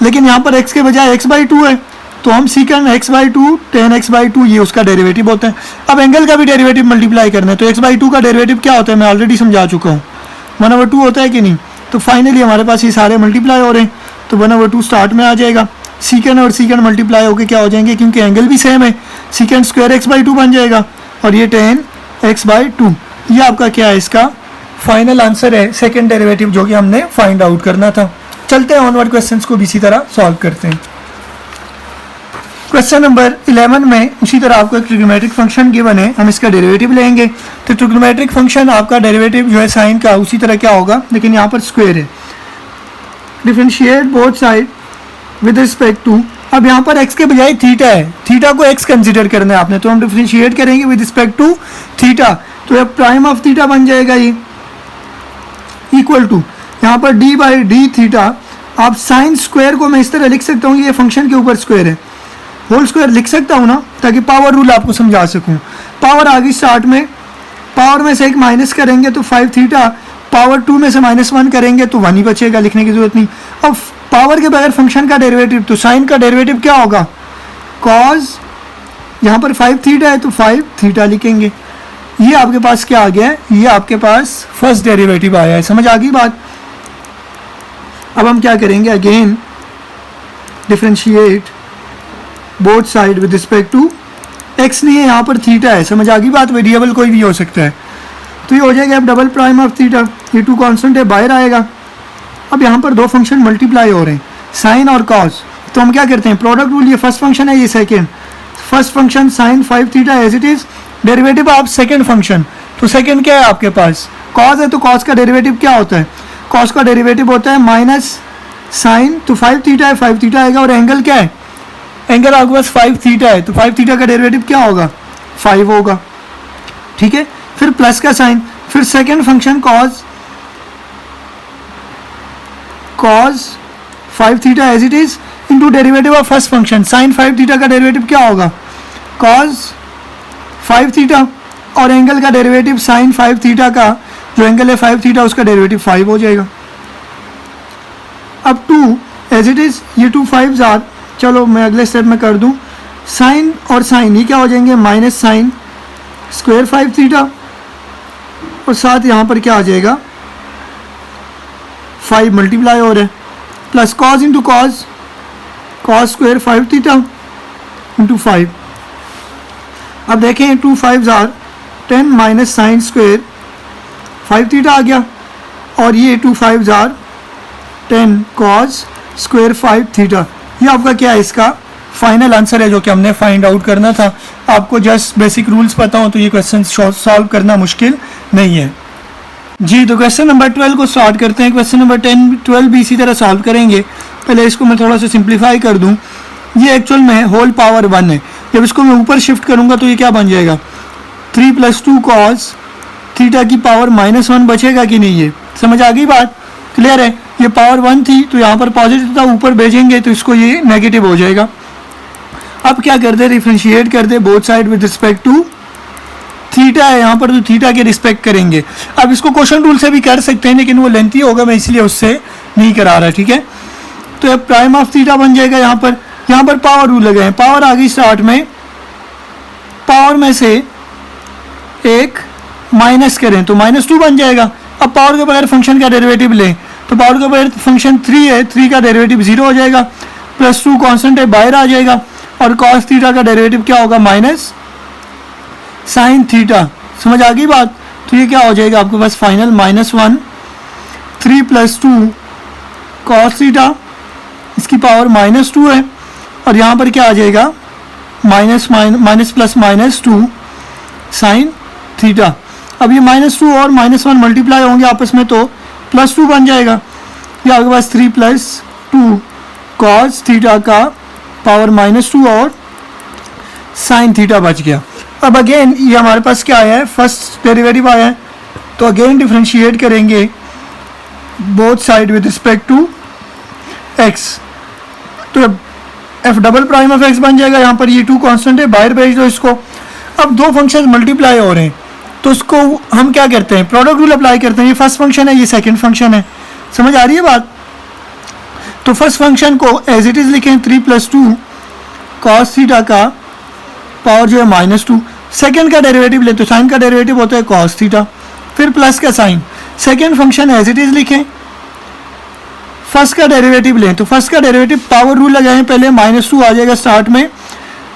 लेकिन यहाँ पर x के बजाय x/2 है, तो हम सेकेंड x/2 10x/2 ये उसका डेरिवेटिव होता है। अब एंगल का भी डेरिवेटिव मल्टीप्लाई करना है, तो x/2 का डेरिवेटिव क्या होता है मैं ऑलरेडी समझा चुका हूँ, 1/2 होता है कि नहीं। तो फाइनली हमारे पास ये सारे मल्टीप्लाई हो रहे हैं, तो 1/2 स्टार्ट में आ जाएगा, सेकेंड और सेकेंड मल्टीप्लाई होकर क्या हो जाएंगे, क्योंकि एंगल भी सेम है, सेकेंड स्क्वायर x/2 बन जाएगा, और ये 10x/2, ये आपका क्या है, इसका फाइनल आंसर है, सेकेंड डेरिवेटिव जो कि हमने फाइंड आउट करना था। चलते हैं ऑनवर्ड क्वेश्चंस को भी इसी तरह सॉल्व करते हैं। क्वेश्चन नंबर 11 में उसी तरह आपको एक ट्रिग्नोमेट्रिक फंक्शन गिवन है, हम इसका डेरिवेटिव लेंगे, तो ट्रिग्नोमेट्रिक फंक्शन आपका डेरिवेटिव जो है साइन का उसी तरह क्या होगा, लेकिन यहाँ पर स्क्वायर है। Differentiate both side with respect to, अब यहाँ पर x के बजाय थीटा है, थीटा को x कंसिडर करना है आपने, तो हम डिफरेंशिएट करेंगे विद रिस्पेक्ट टू थीटा, तो अब प्राइम ऑफ थीटा बन जाएगा ये इक्वल टू, यहाँ पर डी बाई डी थीटा, आप साइन स्क्वायर को मैं इस तरह लिख सकता हूँ, ये फंक्शन के ऊपर स्क्वायर है, होल स्क्वायर लिख सकता हूँ ना, ताकि पावर रूल आपको समझा सकूँ। पावर आ गई स्टार्ट में, पावर में से एक माइनस करेंगे तो 5 थीटा, पावर 2 में से -1 करेंगे तो 1 ही बचेगा, लिखने की जरूरत नहीं। अब पावर के बगैर फंक्शन का डेरिवेटिव, तो साइन का डेरिवेटिव क्या होगा, कॉस, यहाँ पर 5 थीटा है तो 5 थीटा लिखेंगे। ये आपके पास क्या आ गया है, ये आपके पास फर्स्ट डेरिवेटिव आया है। समझ आ गई बात। अब हम क्या करेंगे, again differentiate both side with respect to x नहीं है, यहाँ पर थीटा है। समझ आ गई बात, वेरिएबल कोई भी हो सकता है। तो ये हो जाएगा अब डबल प्राइम ऑफ थीटा, ये 2 कांस्टेंट है, बाहर आएगा। अब यहाँ पर दो फंक्शन मल्टीप्लाई हो रहे हैं, साइन और कॉस, तो हम क्या करते हैं, प्रोडक्ट रूल, ये फर्स्ट फंक्शन है, ये second. First function sine 5 theta as it is, derivative of second function, तो सेकेंड क्या है आपके पास, कॉस है, तो कॉस का डेरिवेटिव क्या होता है, कॉस का डेरिवेटिव होता है माइनस साइन, तो 5 थीटा है, 5 थीटा आएगा। और एंगल क्या है, एंगल आपके पास 5 थीटा है, तो 5 थीटा का डेरिवेटिव क्या होगा, 5 होगा। ठीक है, फिर प्लस का साइन, फिर second function cos 5 theta as it is into derivative of first function, sine 5 theta का डेरिवेटिव क्या होगा, कॉस 5 थीटा, और एंगल का डेरिवेटिव साइन 5 थीटा का, जो एंगल है 5 थीटा, उसका डेरिवेटिव 5 हो जाएगा। अब 2 एज इट इज, ये 2 5s आर, चलो मैं अगले स्टेप में कर दूं, साइन और साइन ये क्या हो जाएंगे, माइनस साइन स्क्वायर 5 थीटा, और साथ यहाँ पर क्या आ जाएगा, 5 मल्टीप्लाई हो रहा है, plus cos into cos, cos square 5 theta into 5। अब देखें 2 5s are 10 minus sine square 5 theta आ गया, और ये 2 5s are 10 cos square 5 theta. ये आपका क्या है, इसका फाइनल आंसर है, जो कि हमने फाइंड आउट करना था। आपको जस्ट बेसिक रूल्स पता हो तो ये क्वेश्चन सॉल्व करना मुश्किल नहीं है जी। तो क्वेश्चन नंबर 12 को स्टार्ट करते हैं। क्वेश्चन नंबर 10 12 भी इसी तरह सॉल्व करेंगे। पहले इसको मैं थोड़ा सा सिंप्लीफाई कर दूं। ये एक्चुअल में होल पावर 1 है, जब इसको मैं ऊपर शिफ्ट करूंगा तो ये क्या बन जाएगा, 3 + 2 कॉस थीटा की पावर -1 बचेगा कि नहीं, ये समझ आ गई बात, क्लियर है। ये पावर 1 थी तो यहाँ पर पॉजिटिव था, ऊपर भेजेंगे तो इसको ये नेगेटिव हो जाएगा। अब क्या कर दे, डिफरेंशिएट कर दे both side with respect to theta है यहाँ पर, तो थीटा के रिस्पेक्ट करेंगे। अब इसको क्वेश्चन रूल से भी कर सकते हैं, लेकिन वो लेंथी होगा, मैं इसलिए उससे नहीं करा रहा, ठीक है। तो अब प्राइम ऑफ थीटा बन जाएगा यहाँ पर पावर रूल लगे हैं, पावर आ गई स्टार्ट में, पावर में से एक माइनस करें तो -2 बन जाएगा। अब पावर के बगैर फंक्शन का डेरिवेटिव लें तो पावर के बगैर फंक्शन 3 है, 3 का डेरिवेटिव 0 हो जाएगा, +2 कांस्टेंट है, बाहर आ जाएगा, और cos थीटा का डेरिवेटिव क्या होगा, माइनस साइन थीटा। समझ आ गई बात। तो ये क्या हो जाएगा आपके पास फाइनल -1 3 + 2 cos थीटा, इसकी पावर -2 है, और यहाँ पर क्या आ जाएगा माइनस प्लस -2 साइन थीटा। अब ये -2 और -1 मल्टीप्लाई होंगे आपस में तो +2 बन जाएगा। ये आपके पास 3 + 2 cos थीटा का पावर -2 और साइन थीटा बच गया। अब अगेन ये हमारे पास क्या आया है, फर्स्ट डेरिवेटिव आया है, तो अगेन डिफरेंशिएट करेंगे both side with respect to x, तो f double prime of x बन जाएगा। यहाँ पर ये 2 कांस्टेंट है, बाहर भेज दो इसको। अब दो फंक्शन मल्टीप्लाई हो रहे हैं तो उसको हम क्या करते हैं, प्रोडक्ट रूल अप्लाई करते हैं। ये फर्स्ट फंक्शन है, ये सेकंड फंक्शन है, समझ आ रही है बात। तो फर्स्ट फंक्शन को एज इट इज लिखें, 3 + 2 cos थीटा का पावर जो है -2। सेकंड का डेरिवेटिव ले तो साइन का डेरिवेटिव होता है cos थीटा, फिर प्लस का sign. Second function as it is लिखें, फर्स्ट का डेरिवेटिव लें तो फर्स्ट का डेरिवेटिव पावर रूल लगाएं पहले, -2 आ जाएगा स्टार्ट में,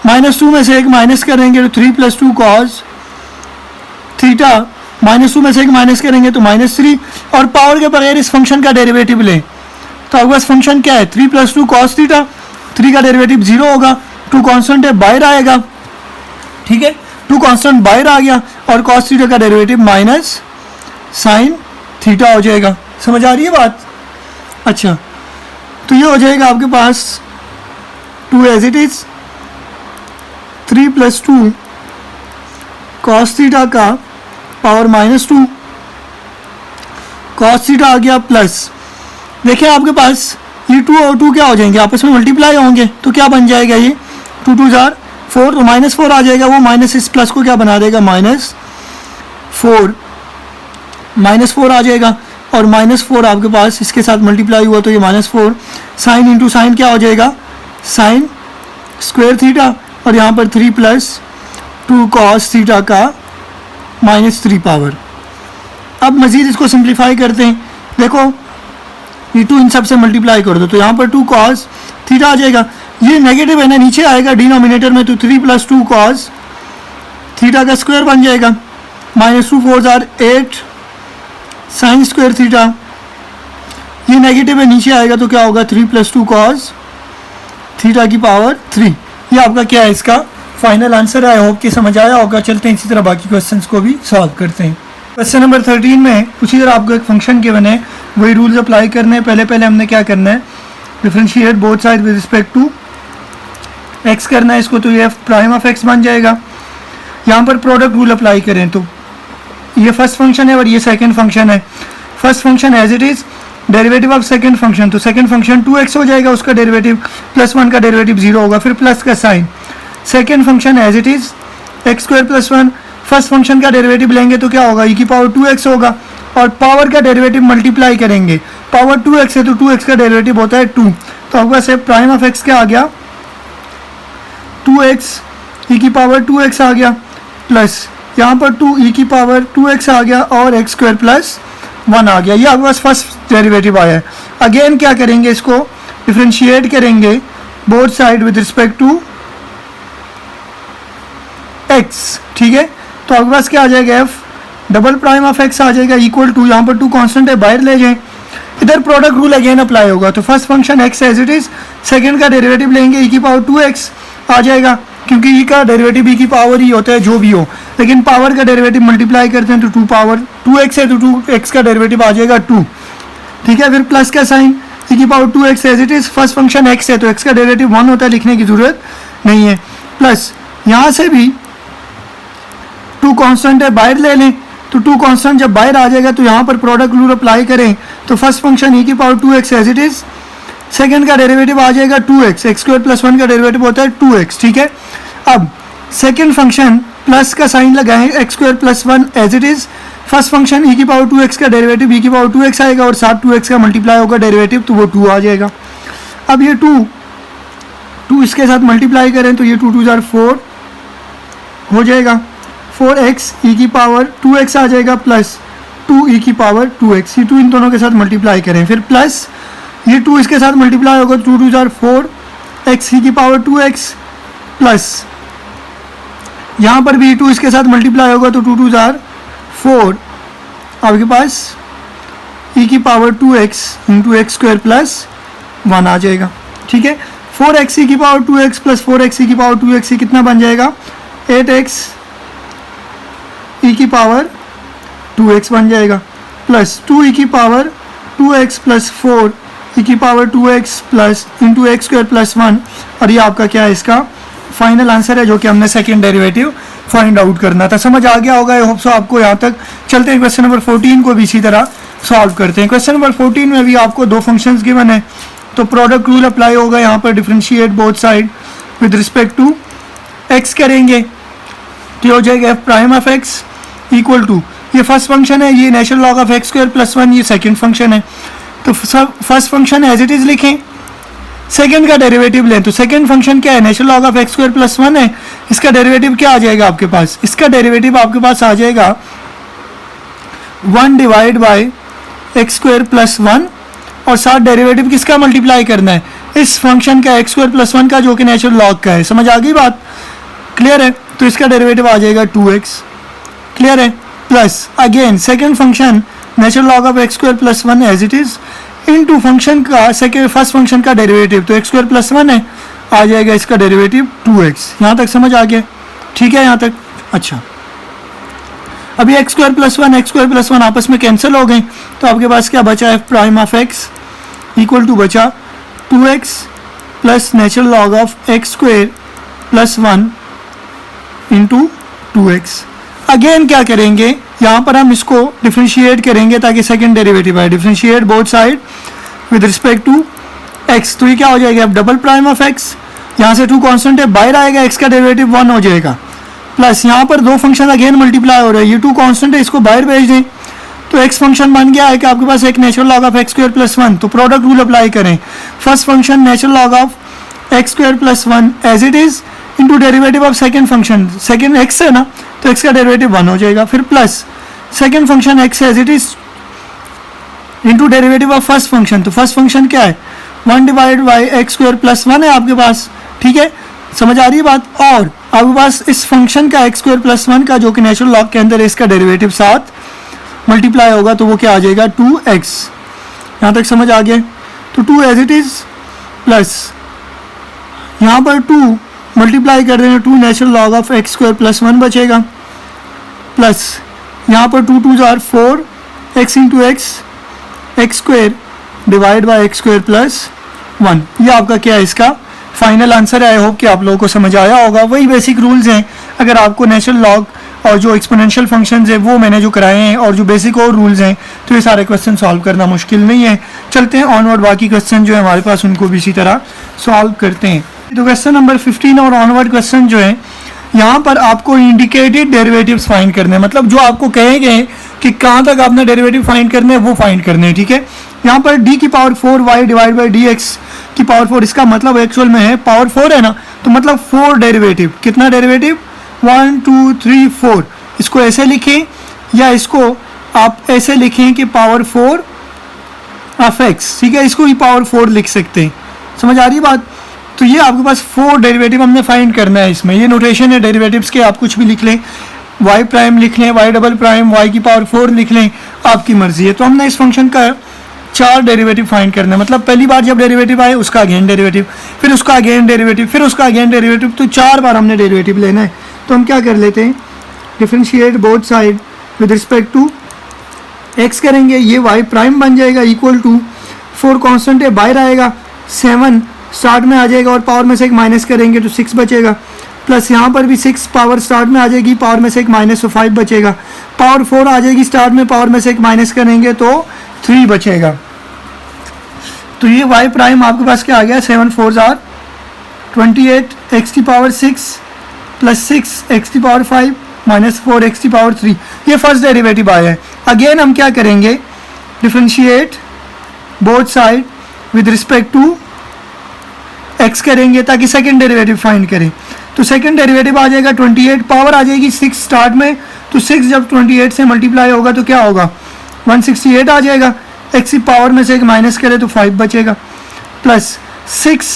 -2 में से एक माइनस करेंगे तो 3 + 2 cos थीटा, -2 में से एक माइनस करेंगे तो -3, और पावर के बगैर इस फंक्शन का डेरिवेटिव लें तो आपके पास फंक्शन क्या है, 3 + 2 cos थीटा, 3 का डेरिवेटिव 0 होगा, 2 कांस्टेंट है, बाहर आएगा, ठीक है, 2 कांस्टेंट बाहर आ गया, और cos थीटा का डेरिवेटिव माइनस साइन थीटा हो जाएगा। समझ आ रही है बात। अच्छा, तो ये हो जाएगा आपके पास 2 as it is, 3 + 2 cos theta का पावर -2, cos थीटा आ गया प्लस देखिए आपके पास ये 2 और 2 क्या हो जाएंगे, आपस में मल्टीप्लाई होंगे, तो क्या बन जाएगा ये 2 2 जार 4, तो -4 आ जाएगा, वो माइनस इस प्लस को क्या बना देगा -4 आ जाएगा, और -4 आपके पास इसके साथ मल्टीप्लाई हुआ तो ये -4, साइन इंटू साइन क्या हो जाएगा, साइन स्क्वायर थीटा, और यहाँ पर 3 + 2 cos थीटा का -3 पावर। अब मज़ीद इसको सिंप्लीफाई करते हैं, देखो ये 2 इन सब से मल्टीप्लाई कर दो तो यहाँ पर 2 cos थीटा आ जाएगा, ये नेगेटिव है ना, नीचे आएगा डिनोमिनेटर में, तो 3 + 2 cos थीटा का स्क्वायर बन जाएगा, -2 4 = 8 साइन स्क्वायर थीटा, ये नेगेटिव है नीचे आएगा तो क्या होगा 3 + 2 cos थीटा की पावर 3। ये आपका क्या है, इसका फाइनल आंसर है। आई होप कि समझ आया होगा। चलते हैं इसी तरह बाकी क्वेश्चंस को भी सॉल्व करते हैं। क्वेश्चन नंबर 13 में उसी तरह आपको एक फंक्शन के बने वही रूल्स अप्लाई करने हैं। पहले हमने क्या करना है, differentiate both side with respect to x करना है इसको, तो ये प्राइम ऑफ एक्स बन जाएगा। यहाँ पर प्रोडक्ट रूल अप्लाई करें तो ये फर्स्ट फंक्शन है और ये सेकंड फंक्शन है। First function as it is derivative of second function, तो सेकंड फंक्शन 2x हो जाएगा, उसका डेरिवेटिव +1 का डेरिवेटिव 0 होगा, फिर प्लस का sign. Second function as it is x² + 1, first function का डेरिवेटिव लेंगे तो क्या होगा, e⁻²2x होगा, और पावर का डेरिवेटिव मल्टीप्लाई करेंगे, पावर 2x है तो 2x का डेरिवेटिव होता है 2, तो आपका से प्राइम ऑफ x क्या आ गया 2x e⁻²x आ गया, प्लस यहाँ पर 2 e⁻²x आ गया और x² + 1 आ गया। ये आपके पास फर्स्ट डेरिवेटिव आया है। अगेन क्या करेंगे, इसको डिफरेंशिएट करेंगे both side with respect to x, ठीक है। तो आपके पास क्या आ जाएगा, f double prime of x आ जाएगा इक्वल टू, यहाँ पर 2 कांस्टेंट है बाहर ले जाएं, इधर प्रोडक्ट रूल अगेन अप्लाई होगा, तो first function x as it is, second का डेरिवेटिव लेंगे e⁻²x आ जाएगा, क्योंकि e का डेरिवेटिव e की पावर ही होता है जो भी हो, लेकिन पावर का डेरिवेटिव मल्टीप्लाई करते हैं तो 2 पावर 2x है तो 2x का डेरिवेटिव आ जाएगा 2, ठीक है। फिर प्लस का sign e⁻²x as it is, first function x है तो x का डेरिवेटिव 1 होता है, लिखने की जरूरत नहीं है, प्लस यहाँ से भी 2 कांस्टेंट है बाहर ले लें, तो 2 कांस्टेंट जब बाहर आ जाएगा तो यहाँ पर प्रोडक्ट रूल अप्लाई करें, तो first function e⁻²x as it is, second का डेरिवेटिव आ जाएगा 2x, x² + 1 का डेरिवेटिव होता है 2x, ठीक है। अब सेकंड फंक्शन प्लस का साइन लगाएं, x² + 1 as it is, first function e⁻²x का डेरिवेटिव e⁻²x आएगा और साथ 2x का मल्टीप्लाई होगा डेरिवेटिव, तो वो 2 आ जाएगा। अब ये 2 इसके साथ मल्टीप्लाई करें तो ये 2 2 = 4 हो जाएगा, 4x e⁻²x आ जाएगा प्लस 2 e⁻²x, ये 2 इन दोनों के साथ मल्टीप्लाई करें, फिर प्लस ये 2 इसके साथ मल्टीप्लाई होगा, 2 2 = 4 x e⁻²x प्लस यहाँ पर भी 2 इसके साथ मल्टीप्लाई होगा तो 2 2 = 4 आपके पास e⁻²x × x² + 1 आ जाएगा, ठीक है। 4x e⁻²x + 4x e⁻²x ये कितना बन जाएगा, 8x e⁻²x बन जाएगा, plus 2 e⁻²x + 4 e⁻²x plus × x² + 1, और ये आपका क्या है, इसका फाइनल आंसर है, जो कि हमने सेकंड डेरिवेटिव फाइंड आउट करना था। समझ आ गया होगा, आई होप सो आपको यहाँ तक। चलते हैं क्वेश्चन नंबर 14 को भी इसी तरह सॉल्व करते हैं। क्वेश्चन नंबर 14 में भी आपको 2 फंक्शंस गिवन है, तो प्रोडक्ट रूल अप्लाई होगा, यहाँ पर differentiate both side with respect to x करेंगे तो हो जाएगा prime of x equal to, ये फर्स्ट फंक्शन है, ये नेचुरल लॉग ऑफ x² + 1 ये सेकंड फंक्शन है, तो first function as it is लिखें, सेकंड का डेरिवेटिव लें, तो सेकंड फंक्शन क्या है, नेचुरल लॉग ऑफ x² + 1 है, इसका डेरिवेटिव क्या आ जाएगा आपके पास, इसका डेरिवेटिव आपके पास आ जाएगा 1 / x² + 1, और साथ डेरिवेटिव किसका मल्टीप्लाई करना है, इस फंक्शन का x² + 1 का, जो कि नेचुरल लॉग का है। समझ आ गई बात, क्लियर है। तो इसका डेरिवेटिव आ जाएगा 2x, क्लियर है, plus again second function natural log of x² + 1 as it is into function का सेकंड फर्स्ट फंक्शन का डेरिवेटिव, तो x² + 1 है, आ जाएगा इसका डेरिवेटिव 2x। यहाँ तक समझ आ गया, ठीक है यहाँ तक। अच्छा, अभी x² + 1 आपस में कैंसिल हो गए, तो आपके पास क्या बचा है, prime of x equal to बचा 2x plus natural log of x² + 1 into 2x। Again क्या करेंगे, यहाँ पर हम इसको डिफरेंशिएट करेंगे ताकि सेकंड डेरिवेटिव आए, differentiate both side with respect to x. तो ये क्या हो जाएगा, अब डबल प्राइम ऑफ एक्स, यहाँ से 2 कांस्टेंट है, बाहर आएगा एक्स का डेरिवेटिव 1 हो जाएगा, प्लस यहाँ पर 2 फंक्शन अगेन मल्टीप्लाई हो रहे हैं, ये 2 कांस्टेंट है, इसको बाहर भेज दें तो एक्स फंक्शन बन गया है कि आपके पास एक natural log of x square plus 1। तो प्रोडक्ट रूल अप्लाई करें, first function natural log of x square plus 1 as it is into derivative of second function, second x है ना तो एक्स का डेरिवेटिव 1 हो जाएगा, फिर plus second function x as it is into derivative of first function. तो first function क्या है, 1 divide by x square plus 1 है आपके पास, ठीक है, समझ आ रही है बात। और आपके पास इस फंक्शन का एक्स स्क्वायर प्लस 1 का जो कि नेचुरल लॉग के अंदर इसका डेरिवेटिव साथ मल्टीप्लाई होगा तो वो क्या आ जाएगा 2x। यहाँ तक समझ आ गया। तो 2 एज इट इज प्लस यहाँ पर 2 मल्टीप्लाई कर रहे हैं, 2 natural log of x square plus 1 बचेगा, प्लस यहाँ पर 2 2 are 4 x into x square divide by x square plus 1। ये आपका क्या है, इसका फाइनल आंसर है। आई होप कि आप लोगों को समझ आया होगा। वही बेसिक रूल्स हैं, अगर आपको नेचुरल लॉग और जो एक्सपोनेंशियल फंक्शंस है वो मैंने जो कराए हैं और जो बेसिक और रूल्स हैं, तो ये सारे क्वेश्चन सॉल्व करना मुश्किल नहीं है। चलते हैं ऑनवर्ड, बाकी क्वेश्चन जो है हमारे पास उनको भी इसी तरह सॉल्व करते हैं। तो क्वेश्चन नंबर 15 और ऑनवर्ड क्वेश्चन जो है, यहाँ पर आपको इंडिकेटेड डेरिवेटिव्स फाइंड करने हैं, मतलब जो आपको कहे गए कि कहाँ तक आपने डेरिवेटिव फाइंड करने हैं वो फाइंड करने हैं, ठीक है। यहाँ पर d की power 4 y divide by D x की पावर 4, इसका मतलब एक्चुअल में है पावर 4 है ना, तो मतलब 4 डेरिवेटिव, कितना डेरिवेटिव 1 2 3 4। इसको ऐसे लिखें या इसको आप ऐसे लिखें कि पावर 4 ऑफ एक्स, ठीक है, इसको भी पावर 4 लिख सकते हैं, समझ आ रही है बात। तो ये आपके पास 4 डेरिवेटिव हमने फाइंड करना है। इसमें ये नोटेशन है डेरिवेटिव्स के, आप कुछ भी लिख लें, y प्राइम लिख लें, y डबल प्राइम, y की पावर 4 लिख लें, आपकी मर्जी है। तो हमने इस फंक्शन का 4 डेरिवेटिव फाइंड करना है, मतलब पहली बार जब डेरिवेटिव आए उसका अगेन डेरिवेटिव, फिर उसका अगेन डेरिवेटिव, फिर उसका अगेन डेरिवेटिव, तो 4 बार हमने डेरिवेटिव लेना है। तो हम क्या कर लेते हैं, differentiate both side with respect to x करेंगे, ये y प्राइम बन जाएगा इक्वल टू 4 कांस्टेंट है, बाहर आएगा 7 स्टार्ट में आ जाएगा और पावर में से एक माइनस करेंगे तो 6 बचेगा, प्लस यहाँ पर भी 6 पावर स्टार्ट में आ जाएगी, पावर में से एक माइनस तो 5 बचेगा, पावर 4 आ जाएगी स्टार्ट में, पावर में से एक माइनस करेंगे तो 3 बचेगा। तो ये y प्राइम आपके पास क्या आ गया, 7 4 आर 28 एक्स की पावर 6 प्लस 6 एक्स की पावर 5 माइनस 4 एक्स की पावर 3। ये फर्स्ट डेरिवेटिव आया है। अगेन हम क्या करेंगे, differentiate both side with respect to x करेंगे ताकि सेकंड डेरिवेटिव फाइंड करें। तो सेकंड डेरिवेटिव आ जाएगा 28, पावर आ जाएगी 6 स्टार्ट में, तो 6 जब 28 से मल्टीप्लाई होगा तो क्या होगा 168 आ जाएगा, x की पावर में से एक माइनस करें तो 5 बचेगा, प्लस 6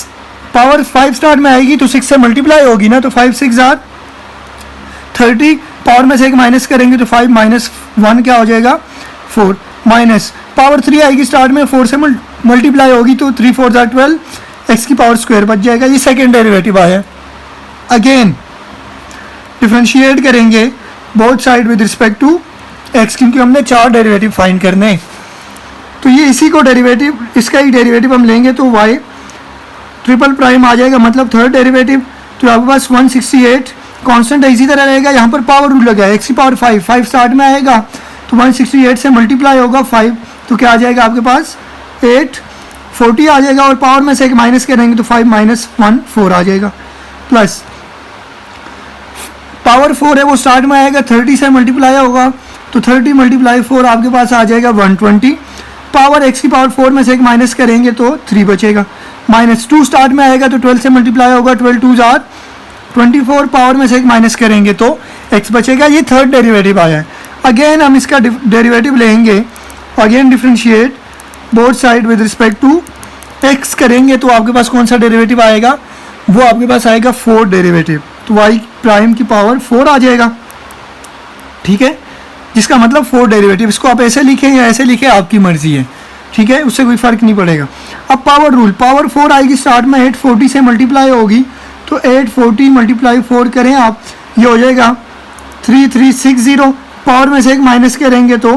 पावर 5 स्टार्ट में आएगी तो 6 से मल्टीप्लाई होगी ना, तो 5 6 आर 30, पावर में से एक माइनस करेंगे तो 5 माइनस 1 क्या हो जाएगा 4, माइनस पावर 3 आएगी स्टार्ट में, 4 से मल्टीप्लाई होगी तो 3 4 आर 12, एक्स की पावर स्क्वायर बच जाएगा। ये सेकेंड डेरिवेटिव आया। अगेन डिफरेंशिएट करेंगे both side with respect to x, क्योंकि हमने 4 डेरिवेटिव फाइंड करने हैं। तो ये इसी को डेरिवेटिव, इसका ही डेरिवेटिव हम लेंगे तो y ट्रिपल प्राइम आ जाएगा, मतलब थर्ड डेरिवेटिव। तो आपके पास 168 कांस्टेंट है, इसी तरह रहेगा। यहाँ पर पावर रूल लगा है, एक्स की पावर 5 स्टार्ट में आएगा तो 168 से मल्टीप्लाई होगा 5, तो क्या आ जाएगा आपके पास 840 आ जाएगा, और पावर में से एक माइनस करेंगे तो 5 माइनस 1 4 आ जाएगा, प्लस पावर 4 है वो स्टार्ट में आएगा 30 से मल्टीप्लाई होगा तो 30 मल्टीप्लाई 4 आपके पास आ जाएगा 120, पावर एक्स की पावर 4 में से एक माइनस करेंगे तो 3 बचेगा, माइनस 2 स्टार्ट में आएगा तो 12 से मल्टीप्लाई होगा, 12 2 आर 24, पावर में से एक माइनस करेंगे तो x बचेगा। ये थर्ड डेरिवेटिव आया है। अगेन हम इसका डेरिवेटिव लेंगे, again differentiate both side with respect to x करेंगे तो आपके पास कौन सा डेरिवेटिव आएगा, वो आपके पास आएगा 4 डेरिवेटिव, तो y प्राइम की पावर 4 आ जाएगा, ठीक है, जिसका मतलब 4 डेरिवेटिव। इसको आप ऐसे लिखें या ऐसे लिखें, आपकी मर्जी है, ठीक है, उससे कोई फ़र्क नहीं पड़ेगा। अब पावर रूल, पावर 4 आएगी स्टार्ट में, 840 से मल्टीप्लाई होगी तो 840 मल्टीप्लाई 4 करें आप, ये हो जाएगा 3360, पावर में से एक माइनस करेंगे तो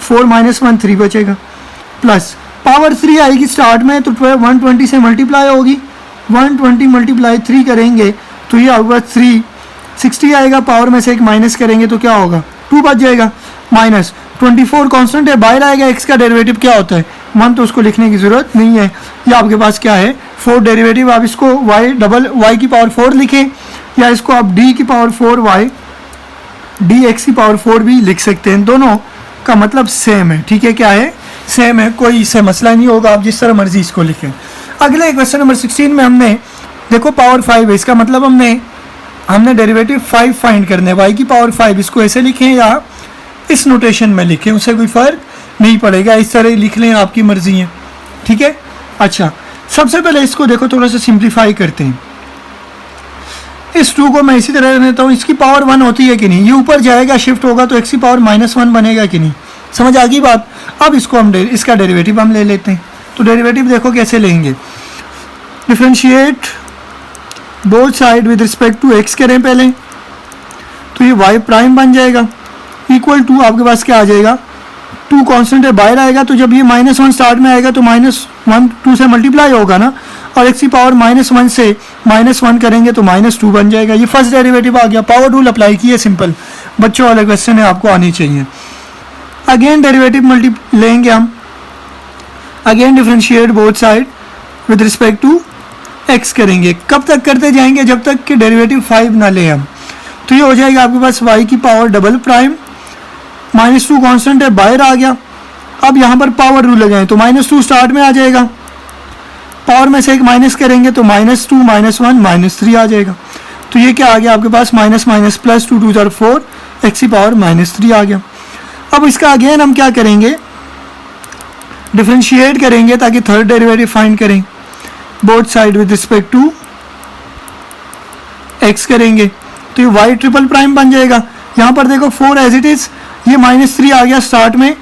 4 माइनस 1 3 बचेगा, प्लस पावर 3 आएगी स्टार्ट में तो 120 से मल्टीप्लाई होगी, 120 मल्टीप्लाई 3 करेंगे तो ये होगा 360 आएगा, पावर में से एक माइनस करेंगे तो क्या होगा 2 बच जाएगा, माइनस 24 कांस्टेंट है, बाहर आएगा, x का डेरिवेटिव क्या होता है 1, तो उसको लिखने की ज़रूरत नहीं है। ये आपके पास क्या है 4 डेरिवेटिव, आप इसको y की पावर 4 लिखें, या इसको आप d की पावर 4y dx की पावर 4 भी लिख सकते हैं। दोनों का मतलब सेम है, ठीक है, क्या है सेम है, कोई इससे मसला नहीं होगा, आप जिस तरह मर्जी इसको लिखें। अगले क्वेश्चन नंबर 16 में हमने देखो पावर 5 है, इसका मतलब हमने डेरिवेटिव 5 फाइंड करने, y की पावर 5, इसको ऐसे लिखें या इस नोटेशन में लिखें, उससे कोई फ़र्क नहीं पड़ेगा, इस तरह लिख लें, आपकी मर्जी है, ठीक है। अच्छा, सबसे पहले इसको देखो थोड़ा सा सिंप्लीफाई करते हैं। इस 2 को मैं इसी तरह लेता हूँ, इसकी पावर 1 होती है कि नहीं, ये ऊपर जाएगा शिफ्ट होगा तो x की पावर -1 बनेगा कि नहीं, समझ आ गई बात। अब इसको हम इसका डेरिवेटिव हम ले लेते हैं, तो डेरिवेटिव देखो कैसे लेंगे, differentiate both side with respect to x करें पहले, तो ये y प्राइम बन जाएगा इक्वल टू आपके पास क्या आ जाएगा 2 कांस्टेंट है, बाहर आएगा, तो जब ये -1 स्टार्ट में आएगा तो -1 2 से मल्टीप्लाई होगा ना, और x की पावर -1 से -1 करेंगे तो -2 बन जाएगा। ये फर्स्ट डेरिवेटिव आ गया, पावर रूल अप्लाई किए, सिंपल बच्चों वाले क्वेश्चन है, आपको आनी चाहिए। अगेन डेरिवेटिव लेंगे हम, again differentiate both side with respect to x करेंगे, कब तक करते जाएंगे जब तक कि डेरिवेटिव 5 ना ले हम, तो ये हो जाएगा आपके पास y की पावर डबल प्राइम, -2 कांस्टेंट है, बाहर आ गया, अब यहाँ पर पावर रूल लगाएं तो -2 स्टार्ट में आ जाएगा, पावर में से एक माइनस करेंगे तो -2 -1 -3 आ जाएगा, तो ये क्या आ गया आपके पास माइनस प्लस 2 2 4 x की पावर -3 आ गया। अब इसका अगेन हम क्या करेंगे, डिफरेंशिएट करेंगे ताकि थर्ड डेरिवेटिव फाइंड करें, both side with respect to x करेंगे, तो ये y ट्रिपल प्राइम बन जाएगा। यहाँ पर देखो 4 एज इट इज़, ये -3 आ गया स्टार्ट में,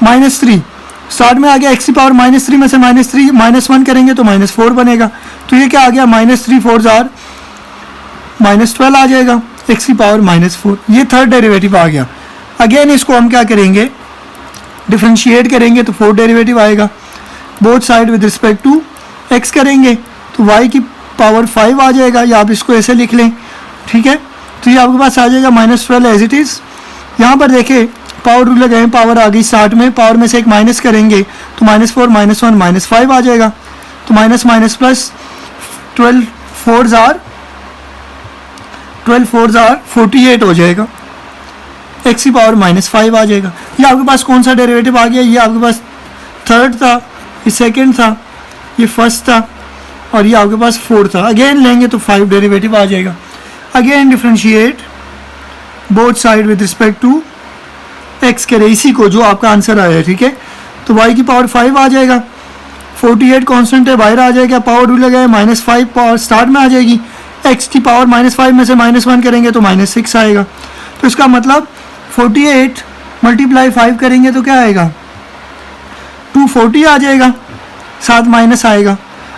-3 स्टार्ट में आ गया, x की पावर -3 में से -3 -1 करेंगे तो -4 बनेगा, तो ये क्या आ गया -3 4 जार -12 आ जाएगा, x की पावर -4, ये थर्ड डेरिवेटिव आ गया। अगेन इसको हम क्या करेंगे, डिफरेंशिएट करेंगे तो 4 डेरिवेटिव आएगा, both side with respect to x करेंगे तो y की पावर 5 आ जाएगा, या आप इसको ऐसे लिख लें, ठीक है, तो ये आपके पास आ जाएगा -12 एज इट इज़। यहाँ पर देखें पावर रूल लगाए, पावर आ गई स्टार्ट में, पावर में से एक माइनस करेंगे तो -4 -1 -5 आ जाएगा, तो माइनस प्लस 12 4 जार 48 हो जाएगा, x की पावर -5 आ जाएगा। ये आपके पास कौन सा डेरिवेटिव आ गया, ये आपके पास थर्ड था, ये सेकंड था, ये फर्स्ट था, और ये आपके पास फोर्थ था। अगेन लेंगे तो 5 डेरिवेटिव आ जाएगा। Again differentiate both side with respect to x करें, इसी को जो आपका आंसर आया है, ठीक है, तो y की पावर 5 आ जाएगा, 48 कांस्टेंट है, बाहर आ जाएगा, पावर रूल लगाए, -5 पावर स्टार्ट में आ जाएगी, x की पावर -5 में से -1 करेंगे तो -6 आएगा, तो इसका मतलब 48 × 5 करेंगे तो क्या आएगा 240 आ जाएगा, साथ माइनस आएगा।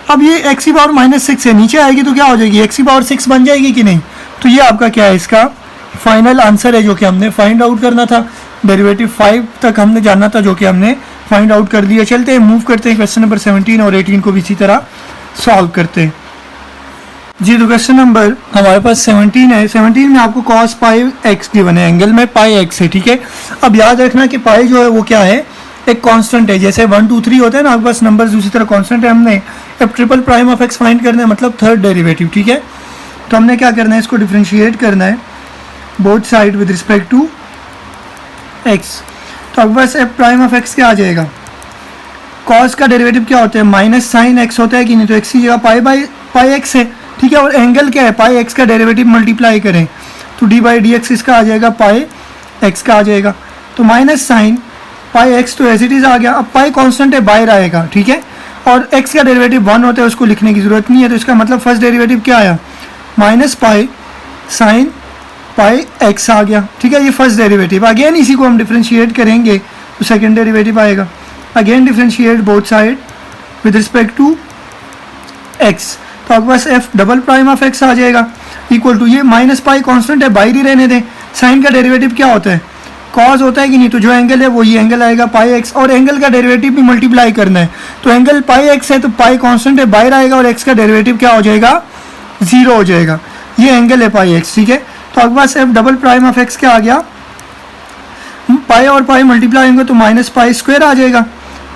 अब ये x की पावर -6 है, नीचे आएगी तो क्या हो जाएगी, x की पावर 6 बन जाएगी कि नहीं, तो ये आपका क्या है, इसका फाइनल आंसर है जो कि हमने फाइंड आउट करना था। डेरिवेटिव 5 तक हमने जानना था, जो कि हमने फाइंड आउट कर दिया। चलते हैं, मूव करते हैं, क्वेश्चन नंबर 17 और 18 को भी इसी तरह सॉल्व करते हैं। जी, तो क्वेश्चन नंबर हमारे पास 17 है। 17 में आपको cos पाई x गिवन है, एंगल में पाई x है, ठीक है। अब याद रखना कि पाई जो है वो क्या है, एक कांस्टेंट है, जैसे 1 2 3 होते हैं ना आपके पास नंबर्स, उसी तरह कांस्टेंट है। हमने अब triple prime of x find करना है, मतलब थर्ड डेरिवेटिव, ठीक है। तो हमने क्या करना है, इसको डिफरेंशिएट करना है both side with respect to x। तो आपके पास एफ प्राइम ऑफ x क्या आ जाएगा, cos का डेरिवेटिव क्या होता है, माइनस साइन x होता है कि नहीं, तो x की जगह पाई x है, ठीक है। और एंगल क्या है, पाई x का डेरिवेटिव मल्टीप्लाई करें तो d/dx इसका आ जाएगा, पाई x का आ जाएगा, तो माइनस साइन पाई x तो एज इट इज़ आ गया। अब पाई कांस्टेंट है, बाहर आएगा, ठीक है, और x का डेरिवेटिव 1 होता है, उसको लिखने की ज़रूरत नहीं है, तो इसका मतलब फर्स्ट डेरिवेटिव क्या आया, minus pi sine pi x आ गया, ठीक है, ये फर्स्ट डेरिवेटिव। अगेन इसी को हम डिफरेंशिएट करेंगे तो सेकंड डेरिवेटिव आएगा। Again differentiate both side with respect to x, तो आपके पास f double prime of x आ जाएगा, इक्वल टू, ये माइनस पाई कांस्टेंट है, बाहर ही रहने दें। साइन का डेरिवेटिव क्या होता है, कॉस होता है कि नहीं, तो जो एंगल है वो ये एंगल आएगा पाई x, और एंगल का डेरिवेटिव भी मल्टीप्लाई करना है, तो एंगल पाई x है तो पाई कांस्टेंट है, बाहर आएगा, और x का डेरिवेटिव क्या हो जाएगा, 0 हो जाएगा। ये एंगल है पाई x, ठीक है। तो आपके पास f double prime of x क्या आ गया, पाई और पाई मल्टीप्लाई होंगे तो माइनस पाई स्क्वायर आ जाएगा,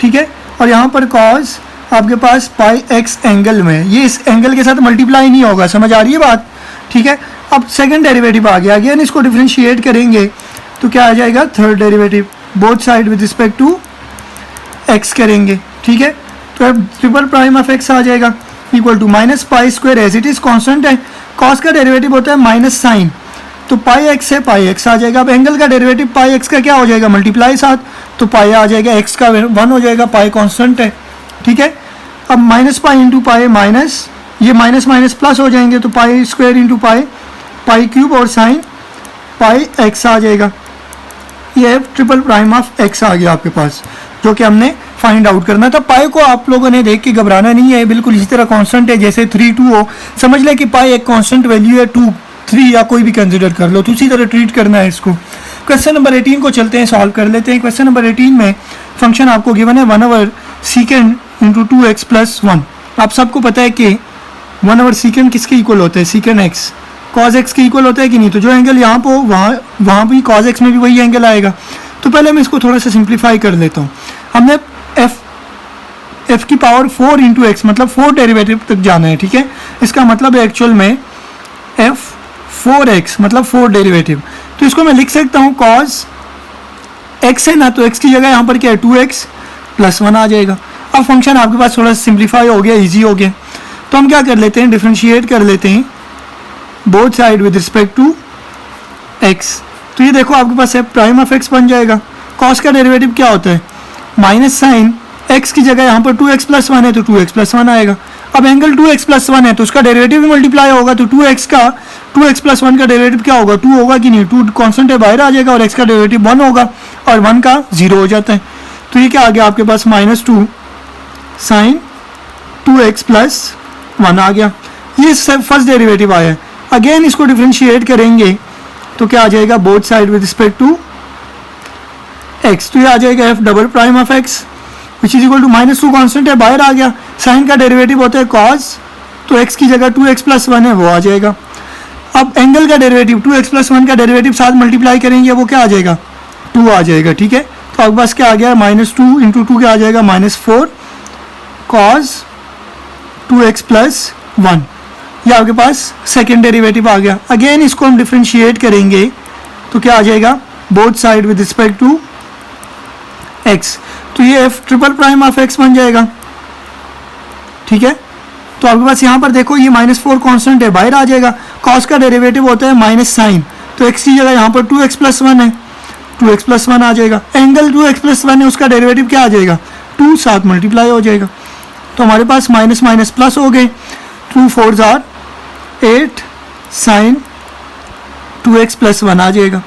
ठीक है। और यहाँ पर कॉस आपके पास पाई एक्स एंगल में, ये इस एंगल के साथ मल्टीप्लाई नहीं होगा, समझ आ रही है बात, ठीक है। अब सेकंड डेरिवेटिव आ गया, अगेन इसको डिफरेंशिएट करेंगे तो क्या आ जाएगा, third derivative, both side with respect to x करेंगे, ठीक है। तो अब ट्रिपल प्राइम ऑफ एक्स आ जाएगा equal to minus pi square, as it is constant है, कॉस का डेरिवेटिव होता है माइनस साइन, तो पाई एक्स है पाई एक्स आ जाएगा। अब एंगल का डेरिवेटिव पाई एक्स का क्या हो जाएगा, मल्टीप्लाई साथ, तो पाई आ जाएगा, एक्स का 1 हो जाएगा, पाई कांस्टेंट है, ठीक है। अब minus pi into pi minus, ये माइनस माइनस प्लस हो जाएंगे, तो पाई स्क्वायर इंटू पाई, पाई क्यूब और साइन पाई एक्स आ जाएगा। ये ट्रिपल प्राइम ऑफ एक्स आ गया आपके पास, जो कि हमने फाइंड आउट करना था। पाई को आप लोगों ने देख के घबराना नहीं है, बिल्कुल इसी तरह कांस्टेंट है जैसे 3 2 हो, समझ ले कि पाई एक कांस्टेंट वैल्यू है, 2 3 या कोई भी कंसिडर कर लो, तो उसी तरह ट्रीट करना है इसको। क्वेश्चन नंबर 18 को चलते हैं, सॉल्व कर लेते हैं। क्वेश्चन नंबर 18 में फंक्शन आपको गिवन है 1/2 सीकेंड इंटू 2x प्लस 1। आप सबको पता है कि 1/2 सीकेंड किसके इक्वल होता है, सीकेंड एक्स, कॉज एक्स के इक्वल होता है कि नहीं, तो जो एंगल यहाँ पर वहाँ भी कॉज एक्स में भी वही एंगल आएगा। तो पहले मैं इसको थोड़ा सा सिंप्लीफाई कर लेता हूँ। हमने एफ की पावर 4 इंटू एक्स मतलब 4 डेरिवेटिव तक जाना है, ठीक है। इसका मतलब है एक्चुअल में एफ 4x मतलब 4 डेरिवेटिव, तो इसको मैं लिख सकता हूँ कॉज x है ना, तो x की जगह यहाँ पर क्या है 2x प्लस 1 आ जाएगा। अब फंक्शन आपके पास थोड़ा सिंप्लीफाई हो गया, इजी हो गया, तो हम क्या कर लेते हैं, डिफरेंशिएट कर लेते हैं both side with respect to x। तो ये देखो आपके पास एफ प्राइम ऑफ x बन जाएगा। कॉस का डेरिवेटिव क्या होता है, माइनस साइन, x की जगह यहाँ पर 2x प्लस 1 है तो 2x प्लस 1 आएगा। अब एंगल 2x प्लस 1 है तो उसका डेरिवेटिव भी मल्टीप्लाई होगा, तो 2x प्लस 1 का डेरिवेटिव क्या होगा, 2 होगा कि नहीं, 2 कांस्टेंट है बाहर आ जाएगा, और x का डेरिवेटिव 1 होगा, और 1 का 0 हो जाता है। तो ये क्या आ गया आपके पास, -2 साइन 2x प्लस 1 आ गया। ये फर्स्ट डेरिवेटिव आया। अगेन इसको डिफरेंशिएट करेंगे तो क्या आ जाएगा, both side with respect to x, तो ये आ जाएगा f double prime of x which is equal to -2 constant है बाहर आ गया, साइन का डेरिवेटिव होता है कॉस, तो x की जगह 2x प्लस 1 है वो आ जाएगा। अब एंगल का डेरिवेटिव 2x प्लस 1 का डेरिवेटिव साथ मल्टीप्लाई करेंगे, वो क्या आ जाएगा, 2 आ जाएगा, ठीक है। तो आपके पास क्या आ गया, -2 इंटू 2 क्या आ जाएगा, -4 कॉस 2x प्लस 1, ये आपके पास सेकेंड डेरिवेटिव आ गया। अगेन इसको हम डिफरेंशिएट करेंगे तो क्या आ जाएगा, both side with respect to x, तो ये f triple prime of x बन जाएगा, ठीक है। तो आपके पास यहाँ पर देखो ये -4 कांस्टेंट है बाहर आ जाएगा, कॉस का डेरिवेटिव होता है माइनस साइन, तो x की जगह यहाँ पर 2x प्लस 1 है, 2x प्लस 1 आ जाएगा। एंगल 2x प्लस 1 है, उसका डेरिवेटिव क्या आ जाएगा, 2 साथ मल्टीप्लाई हो जाएगा, तो हमारे पास माइनस माइनस प्लस हो गए, 2 4 जार 8 साइन 2x प्लस 1 आ जाएगा।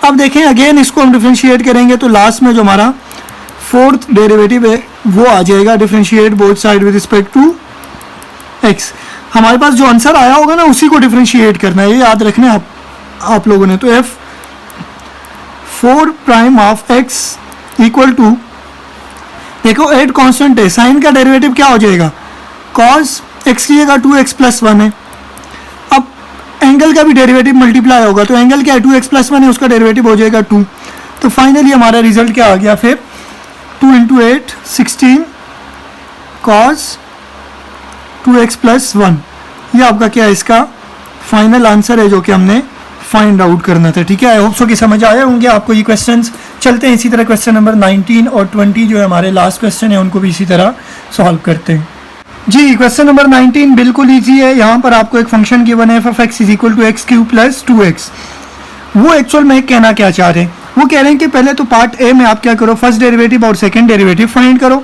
अब देखें अगेन इसको हम डिफरेंशिएट करेंगे तो लास्ट में जो हमारा फोर्थ डेरिवेटिव है वो आ जाएगा, differentiate both side with respect to x। हमारे पास जो आंसर आया होगा ना उसी को डिफरेंशिएट करना है, ये याद रखना है आप लोगों ने। तो f 4 prime of x equal to, देखो 8 कांस्टेंट है, साइन का डेरिवेटिव क्या हो जाएगा, कॉस x की जगह 2x प्लस 1 है। अब एंगल का भी डेरिवेटिव मल्टीप्लाई होगा, तो एंगल क्या है 2x प्लस 1 है, उसका डेरिवेटिव हो जाएगा 2। तो फाइनली हमारा रिजल्ट क्या आ गया, फिर 2 इंटू 8 16 कॉस 2x प्लस 1, ये आपका क्या है, इसका फाइनल आंसर है जो कि हमने फाइंड आउट करना था, ठीक है। आई होप सो कि समझ आए होंगे आपको ये क्वेश्चंस। चलते हैं इसी तरह क्वेश्चन नंबर 19 और 20 जो है हमारे लास्ट क्वेश्चन है उनको भी इसी तरह सॉल्व करते हैं। जी क्वेश्चन नंबर 19 बिल्कुल ईजी है। यहाँ पर आपको एक फंक्शन गिवन है f(x) is equal to x³ plus 2x। वो एक्चुअल में कहना क्या चाह रहे हैं, वो कह रहे हैं कि पहले तो पार्ट ए में आप क्या करो, फर्स्ट डेरिवेटिव और सेकंड डेरिवेटिव फाइंड करो,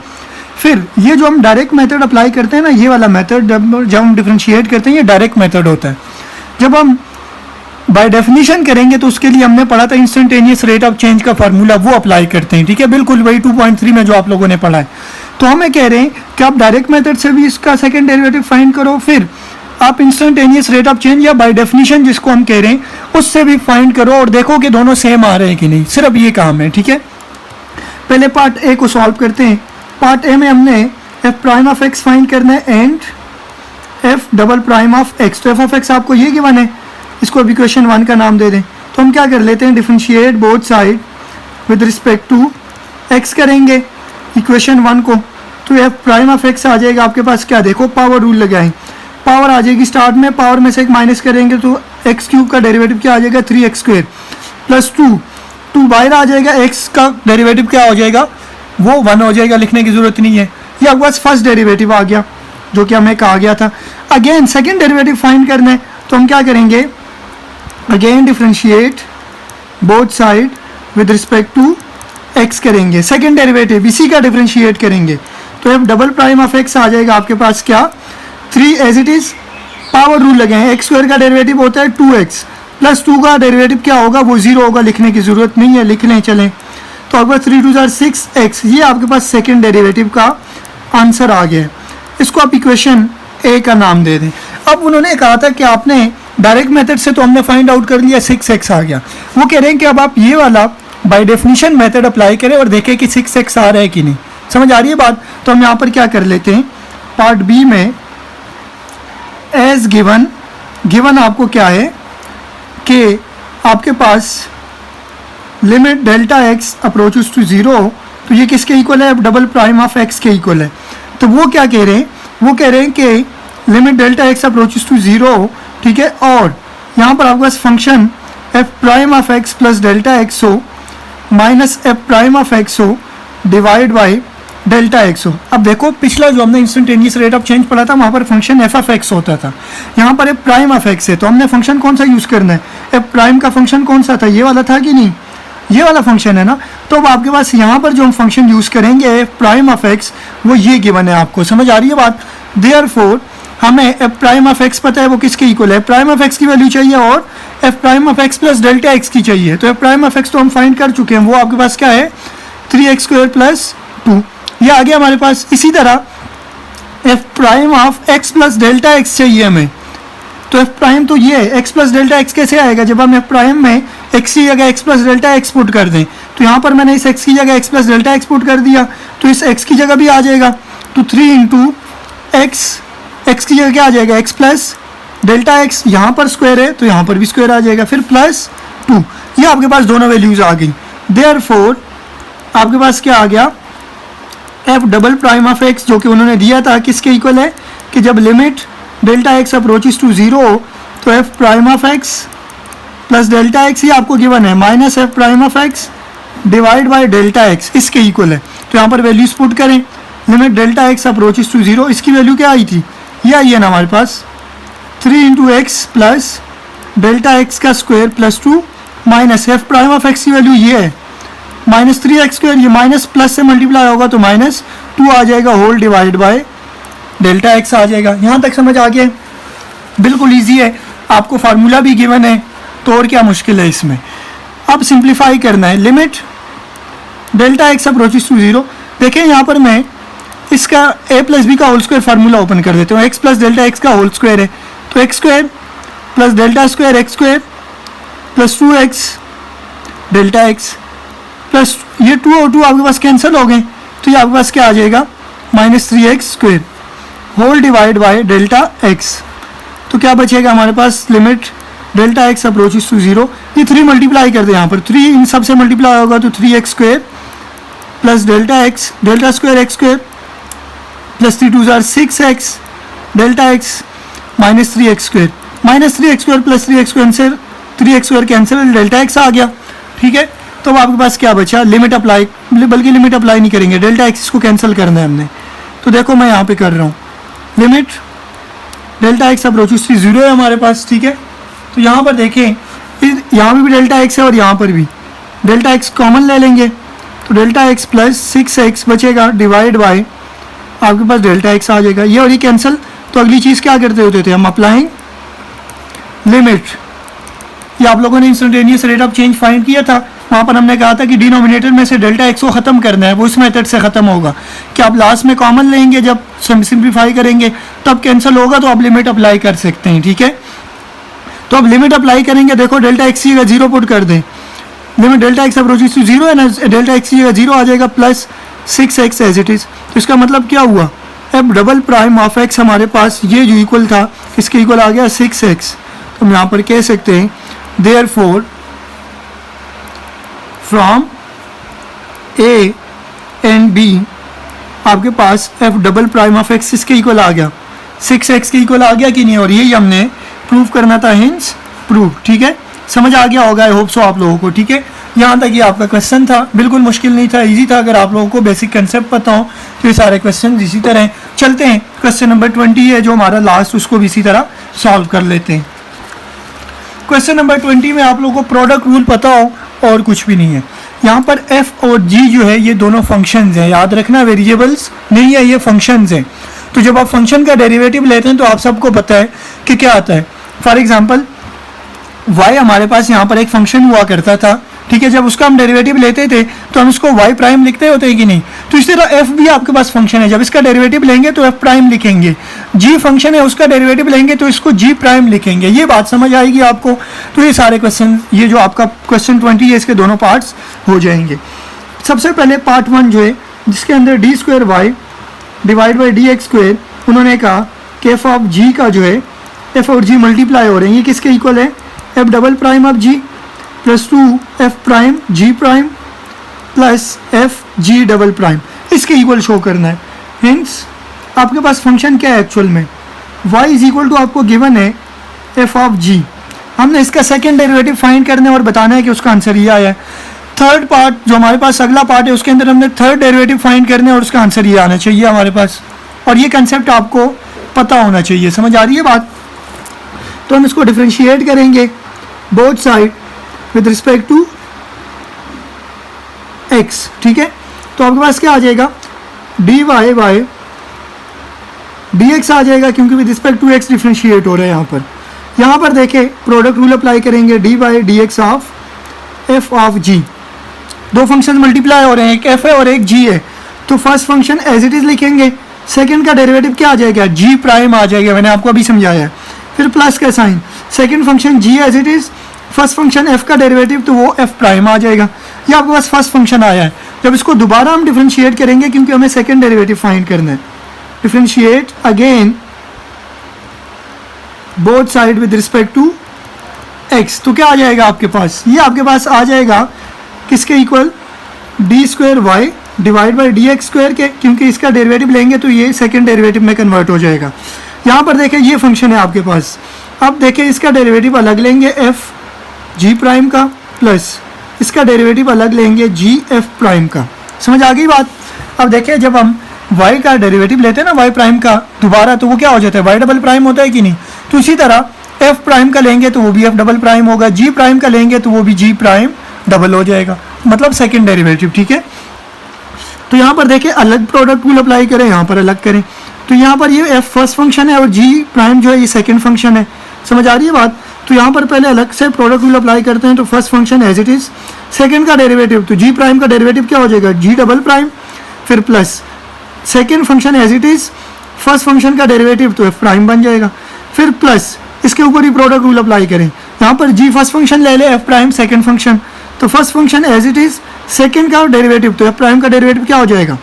फिर ये जो हम डायरेक्ट मेथड अप्लाई करते हैं ना, ये वाला मेथड जब हम डिफरेंशिएट करते हैं ये डायरेक्ट मेथड होता है। जब हम बाय डेफिनेशन करेंगे तो उसके लिए हमने पढ़ा था इंस्टेंटेनियस रेट ऑफ चेंज का फार्मूला, वो अप्लाई करते हैं, ठीक है, बिल्कुल वही 2.3 में जो आप लोगों ने पढ़ा है। तो हमें कह रहे हैं कि आप डायरेक्ट मेथड से भी इसका सेकंड डेरिवेटिव फाइंड करो, फिर आप इंस्टेंटेनियस रेट ऑफ चेंज या बाय डेफिनेशन जिसको हम कह रहे हैं उससे भी फाइंड करो और देखो कि दोनों सेम आ रहे हैं कि नहीं, सिर्फ ये काम है, ठीक है। पहले पार्ट ए को सॉल्व करते हैं। पार्ट ए में हमने F prime of x find करना है and F double prime of x. तो एफ ऑफ एक्स आपको ये गिवन है, इसको अब इक्वेशन 1 का नाम दे दें। तो हम क्या कर लेते हैं, differentiate both side with respect to x करेंगे इक्वेशन 1 को, तो एफ प्राइम ऑफ एक्स आ जाएगा आपके पास क्या, देखो पावर रूल लगाएं, पावर आ जाएगी स्टार्ट में, पावर में से एक माइनस करेंगे तो एक्स क्यूब का डेरिवेटिव क्या आ जाएगा 3x स्क्वायर प्लस 2 बाहर आ जाएगा, एक्स का डेरिवेटिव क्या हो जाएगा वो 1 हो जाएगा, लिखने की ज़रूरत नहीं है। ये आपके पास फर्स्ट डेरिवेटिव आ गया जो कि हमें कहा गया था। अगेन सेकेंड डेरिवेटिव फाइंड करना है तो हम क्या करेंगे, again differentiate both side with respect to x करेंगे, सेकेंड डेरिवेटिव इसी का डिफ्रेंशिएट करेंगे तो f double prime of x आ जाएगा आपके पास क्या 3 as it is, power rule लगे हैं, एक्स स्क्वायर का डेरिवेटिव होता है 2x प्लस 2 का डेरिवेटिव क्या होगा वो 0 होगा, लिखने की ज़रूरत नहीं है, लिख लें चलें। तो आपके पास 3 2 जार 6x, ये आपके पास सेकेंड डेरिवेटिव का आंसर आ गया है। इसको आप इक्वेशन ए का नाम दे दें। अब उन्होंने कहा था कि आपने डायरेक्ट मेथड से तो हमने फाइंड आउट कर लिया 6x आ गया, वो कह रहे हैं कि अब आप ये वाला बाय डेफिनेशन मेथड अप्लाई करें और देखें कि 6x आ रहा है कि नहीं। समझ आ रही है बात? तो हम यहाँ पर क्या कर लेते हैं, पार्ट बी में एज गिवन आपको क्या है कि आपके पास limit delta x approaches to 0, तो ये किसके इक्वल है, डबल प्राइम ऑफ एक्स के इक्वल है। तो वो क्या कह रहे हैं, वो कह रहे हैं कि limit delta x approaches to 0, ठीक है, और यहाँ पर आपके पास function f prime of x plus delta x हो minus f prime of x हो डिवाइड बाई डेल्टा एक्स हो। अब देखो पिछला जो हमने इंस्टेंटेनियस रेट ऑफ चेंज पढ़ा था वहाँ पर फंक्शन एफ ऑफ एक्स होता था, यहाँ पर एफ प्राइम ऑफ एक्स है, तो हमने फंक्शन कौन सा यूज़ करना है, एफ प्राइम का फंक्शन कौन सा था, ये वाला था कि नहीं, ये वाला फंक्शन है ना। तो अब आपके पास यहाँ पर जो हम फंक्शन यूज़ करेंगे एफ प्राइम ऑफ एक्स वो ये गिवन है, आपको समझ आ रही है बात। देयरफॉर हमें एफ प्राइम ऑफ एक्स पता है वो किसके इक्वल है, प्राइम ऑफ एक्स की वैल्यू चाहिए और F prime of x plus delta x की चाहिए। तो एफ प्राइम ऑफ एक्स तो हम फाइंड कर चुके हैं, वो आपके पास क्या है 3x स्क्वायर प्लस 2, ये आ गया हमारे पास। इसी तरह F prime of x plus delta x चाहिए हमें, तो एफ प्राइम तो ये है, एक्स प्लस डेल्टा एक्स कैसे आएगा, जब हम एफ प्राइम में एक्स की जगह x plus delta x put कर दें, तो यहाँ पर मैंने इस एक्स की जगह x plus delta x put कर दिया तो इस एक्स की जगह भी आ जाएगा, तो 3 इंटू एक्स की जगह क्या आ जाएगा एक्स प्लस डेल्टा एक्स, यहाँ पर स्क्वायर है तो यहाँ पर भी स्क्वायर आ जाएगा, फिर प्लस 2, ये आपके पास दोनों वैल्यूज आ गई। देयरफॉर आपके पास क्या आ गया, F double prime of x जो कि उन्होंने दिया था किसके इक्वल है कि जब limit delta x approaches to 0 तो f prime of x plus delta x ही आपको गिवन है minus f prime of x divide by delta x इसके इक्वल है। तो यहाँ पर वैल्यूज पुट करें, limit delta x approaches to 0, इसकी वैल्यू क्या आई थी, ये आई है ना हमारे पास 3 into x plus delta x का square plus 2 minus f prime of x की वैल्यू ये है माइनस 3x स्क्वायर, ये माइनस प्लस से मल्टीप्लाई होगा तो माइनस 2 आ जाएगा whole divide by delta x आ जाएगा। यहाँ तक समझ आ गया, बिल्कुल इजी है, आपको फार्मूला भी गिवन है तो और क्या मुश्किल है इसमें। अब सिंप्लीफाई करना है, limit delta x approaches to 0, देखें यहाँ पर मैं इसका a प्लस बी का होल स्क्वायर फार्मूला ओपन कर देता हूँ, एक्स प्लस डेल्टा एक्स का होल स्क्वायर है तो x square plus delta square x square plus 2x delta x plus ये 2 और 2 आपके पास कैंसिल हो गए तो ये आपके पास क्या आ जाएगा minus 3x square whole divide by delta x. तो क्या बचेगा हमारे पास, limit delta x approaches to 0, ये 3 मल्टीप्लाई कर दे, यहाँ पर 3 इन सब से मल्टीप्लाई होगा तो 3x square plus delta x delta square x square plus 3 2 जार 6x delta x minus 3x square plus 3x square से 3x square cancel, delta x आ गया, ठीक है। तो अब आपके पास क्या बचा, लिमिट अप्लाई, बल्कि लिमिट अप्लाई नहीं करेंगे, डेल्टा एक्स को कैंसिल करना है हमने। तो देखो मैं यहाँ पे कर रहा हूँ, limit delta x approaches to 0 है हमारे पास, ठीक है। तो यहाँ पर देखें यहाँ भी डेल्टा एक्स है और यहाँ पर भी डेल्टा एक्स कॉमन ले लेंगे तो डेल्टा एक्स प्लस 6x बचेगा डिवाइड बाय आपके पास डेल्टा एक्स आ जाएगा, ये और ये कैंसिल। तो अगली चीज़ क्या करते होते थे हम, अप्लाइंग लिमिट, ये आप लोगों ने instantaneous rate of change find किया था, वहाँ पर हमने कहा था कि डिनोमिनेटर में से डेल्टा एक्स को ख़त्म करना है, वो इस मेथड से ख़त्म होगा कि आप लास्ट में कॉमन लेंगे, जब सिंप्लीफाई करेंगे तब कैंसिल होगा तो आप लिमिट अप्लाई कर सकते हैं, ठीक है। तो अब लिमिट अप्लाई करेंगे, देखो डेल्टा एक्स की जगह 0 पुट कर दें, limit delta x approaches to 0 है ना, डेल्टा एक्स की जगह 0 आ जाएगा plus 6x as it is. तो इसका मतलब क्या हुआ, F double prime of x हमारे पास ये जो इक्वल था इसके इक्वल आ गया 6x। तो हम यहाँ पर कह सकते हैं therefore from a and b आपके पास f double prime of x इसके इक्वल आ गया, 6x के इक्वल आ गया कि नहीं, और यही हमने प्रूव करना था, हिंस प्रूव। ठीक है, समझ आ गया होगा, आई होप सो आप लोगों को। ठीक है, यहाँ तक ये आपका क्वेश्चन था, बिल्कुल मुश्किल नहीं था, इजी था। अगर आप लोगों को बेसिक कंसेप्ट पता हो तो ये सारे क्वेश्चन इसी तरह हैं। चलते हैं क्वेश्चन नंबर 20 है जो हमारा लास्ट, उसको भी इसी तरह सॉल्व कर लेते हैं। क्वेश्चन नंबर 20 में आप लोगों को प्रोडक्ट रूल पता हो और कुछ भी नहीं है। यहाँ पर f और g जो है ये दोनों फंक्शंस हैं, याद रखना, वेरिएबल्स नहीं है, ये फंक्शंस हैं। तो जब आप फंक्शन का डेरिवेटिव लेते हैं तो आप सबको पता है कि क्या आता है। फॉर एग्जांपल y हमारे पास यहाँ पर एक फंक्शन हुआ करता था, ठीक है, जब उसका हम डेरिवेटिव लेते थे तो हम इसको y प्राइम लिखते होते हैं कि नहीं। तो इसी तरह f भी आपके पास फंक्शन है, जब इसका डेरिवेटिव लेंगे तो f प्राइम लिखेंगे। g फंक्शन है, उसका डेरिवेटिव लेंगे तो इसको g प्राइम लिखेंगे। ये बात समझ आएगी आपको। तो ये सारे क्वेश्चन, ये जो आपका क्वेश्चन 20 है, इसके दोनों पार्ट्स हो जाएंगे। सबसे पहले पार्ट 1 जो है, जिसके अंदर d square Y divide by D x square, उन्होंने कहा कि एफ ऑफ जी का जो है, एफ और जी मल्टीप्लाई हो रहे हैं, ये किसके इक्वल है, f double prime of g plus 2 f prime g prime plus f g double prime, इसके इक्वल शो करना है। हिंस आपके पास फंक्शन क्या है एक्चुअल में, y इज इक्वल टू आपको गिवन है एफ ऑफ जी। हमने इसका सेकेंड डेरिवेटिव फाइंड करना है और बताना है कि उसका आंसर ये आया है। थर्ड पार्ट जो हमारे पास अगला पार्ट है, उसके अंदर हमने थर्ड डेरिवेटिव फाइंड करना है और उसका आंसर ये आना चाहिए हमारे पास। और ये कंसेप्ट आपको पता होना चाहिए। समझ आ रही है बात। तो हम इसको डिफरेंशिएट करेंगे both side with respect to x, ठीक है। तो आपके पास क्या आ जाएगा, d Y by D x आ जाएगा, क्योंकि with respect to x differentiate हो रहा है यहाँ पर। यहाँ पर देखें प्रोडक्ट रूल अप्लाई करेंगे, d by D x of f of g. दो फंक्शन मल्टीप्लाई हो रहे हैं, एक f है और एक g है। तो first function as it is लिखेंगे, सेकंड का डेरिवेटिव क्या आ जाएगा, g प्राइम आ जाएगा, मैंने आपको अभी समझाया है। फिर प्लस का sign, second function g as it is, first function f का डेरिवेटिव तो वो f प्राइम आ जाएगा। ये आपके पास फर्स्ट फंक्शन आया है। जब इसको दोबारा हम डिफरेंशिएट करेंगे, क्योंकि हमें सेकंड डेरिवेटिव फाइंड करना है, differentiate again both side with respect to x, तो क्या आ जाएगा आपके पास, ये आपके पास आ जाएगा किसके equal, d square Y divide by D x square के, क्योंकि इसका डेरिवेटिव लेंगे तो ये सेकंड डेरिवेटिव में कन्वर्ट हो जाएगा। यहाँ पर देखें ये फंक्शन है आपके पास। अब देखें इसका डेरिवेटिव अलग लेंगे एफ जी प्राइम का, प्लस इसका डेरिवेटिव अलग लेंगे जी एफ प्राइम का। समझ आ गई बात। अब देखें जब हम y का डेरिवेटिव लेते हैं ना y प्राइम का दोबारा, तो वो क्या हो जाता है, y डबल प्राइम होता है कि नहीं। तो इसी तरह f प्राइम का लेंगे तो वो भी f डबल प्राइम होगा, g प्राइम का लेंगे तो वो भी g प्राइम डबल हो जाएगा, मतलब सेकंड डेरिवेटिव, ठीक है। तो यहाँ पर देखें अलग प्रोडक्ट रूल अप्लाई करें, यहाँ पर अलग करें। तो यहाँ पर ये f फर्स्ट फंक्शन है और g प्राइम जो है ये सेकंड फंक्शन है। समझ आ रही है बात। तो यहाँ पर पहले अलग से प्रोडक्ट रूल अप्लाई करते हैं। तो first function as it is, second का डेरिवेटिव तो g प्राइम का डेरिवेटिव क्या हो जाएगा, g डबल प्राइम, फिर plus second function as it is, first function का डेरिवेटिव तो f प्राइम बन जाएगा, फिर प्लस इसके ऊपर ही प्रोडक्ट रूल अप्लाई करें। यहाँ पर g फर्स्ट फंक्शन ले ले, f प्राइम सेकंड फंक्शन, तो first function as it is, second का डेरिवेटिव तो f प्राइम का डेरिवेटिव क्या हो जाएगा,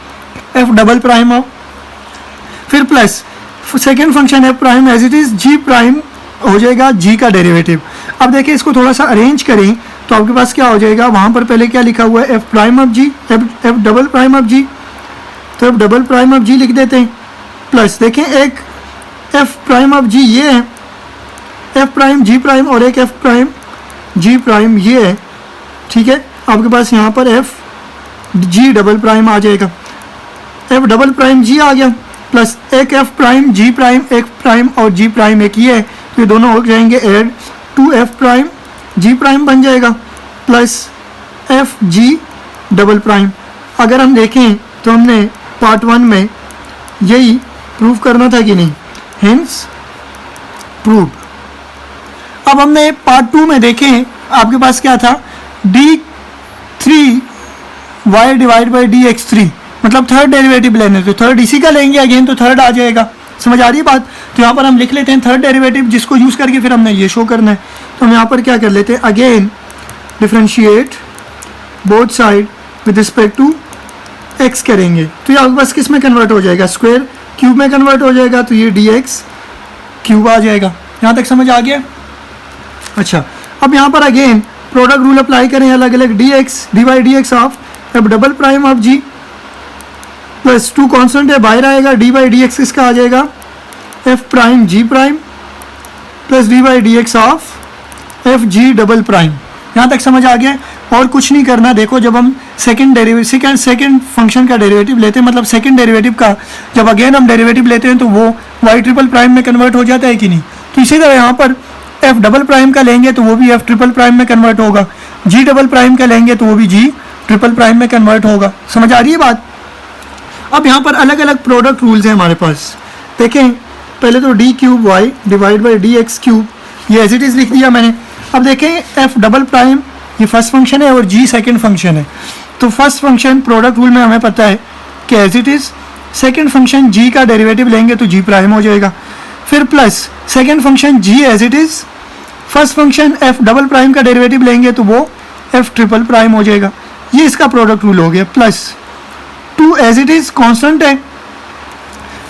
f डबल प्राइम हो, फिर plus second function f prime as it is, g prime हो जाएगा g का डेरिवेटिव। अब देखिए इसको थोड़ा सा अरेंज करें तो आपके पास क्या हो जाएगा, वहाँ पर पहले क्या लिखा हुआ है, f prime of g, f double prime of g, तो f double prime of g लिख देते हैं, प्लस देखें एक f प्राइम ऑफ g ये है, f प्राइम g प्राइम, और एक f प्राइम g प्राइम ये है, ठीक है। आपके पास यहाँ पर f g डबल प्राइम आ जाएगा, f डबल प्राइम g आ गया, प्लस एक f प्राइम g प्राइम, एक प्राइम और g प्राइम एक ये है, तो ये दोनों हो जाएंगे add, 2f prime g prime बन जाएगा, plus f g double prime. अगर हम देखें तो हमने पार्ट 1 में यही प्रूव करना था कि नहीं, हेंस प्रूव। अब हमने पार्ट 2 में देखें, आपके पास क्या था, d3y divide by D x three, मतलब थर्ड डेरिवेटिव लेने, तो थर्ड इसी का लेंगे अगेन, तो थर्ड आ जाएगा। समझ आ रही है बात। तो यहाँ पर हम लिख लेते हैं थर्ड डेरिवेटिव, जिसको यूज़ करके फिर हमने ये शो करना है। तो हम यहाँ पर क्या कर लेते हैं, again differentiate both side with respect to x करेंगे। तो ये आपके पास किस में कन्वर्ट हो जाएगा, स्क्वायर क्यूब में कन्वर्ट हो जाएगा, तो ये dx क्यूब आ जाएगा। यहाँ तक समझ आ गया। अच्छा, अब यहाँ पर अगेन प्रोडक्ट रूल अप्लाई करें, अलग अलग d by D x of f double prime of g plus 2 constant है, बाहर आएगा, डी बाई डी एक्स किसका आ जाएगा, F prime g prime plus d by D x of f g double prime. यहाँ तक समझ आ गया। और कुछ नहीं करना। देखो जब हम सेकंड फंक्शन का डेरिवेटिव लेते हैं, मतलब सेकंड डेरिवेटिव का जब अगेन हम डेरिवेटिव लेते हैं तो वो वाई ट्रिपल प्राइम में कन्वर्ट हो जाता है कि नहीं। तो इसी तरह यहाँ पर एफ डबल प्राइम का लेंगे तो वो भी एफ ट्रिपल प्राइम में कन्वर्ट होगा, जी डबल प्राइम का लेंगे तो वो भी जी ट्रिपल प्राइम में कन्वर्ट होगा। समझ आ रही है बात। अब यहाँ पर अलग अलग प्रोडक्ट रूल्स हैं हमारे पास। देखें पहले तो d cube y divide by D x cube, ये एज इट इज़ लिख दिया मैंने। अब देखें एफ डबल प्राइम ये फर्स्ट फंक्शन है और जी सेकंड फंक्शन है। तो फर्स्ट फंक्शन प्रोडक्ट रूल में हमें पता है कि as it is second function g का डेरिवेटिव लेंगे तो जी प्राइम हो जाएगा, फिर plus second function g as it is first function f double prime का डेरिवेटिव लेंगे तो वो एफ ट्रिपल प्राइम हो जाएगा। ये इसका प्रोडक्ट रूल हो गया। Plus 2 as it is constant है।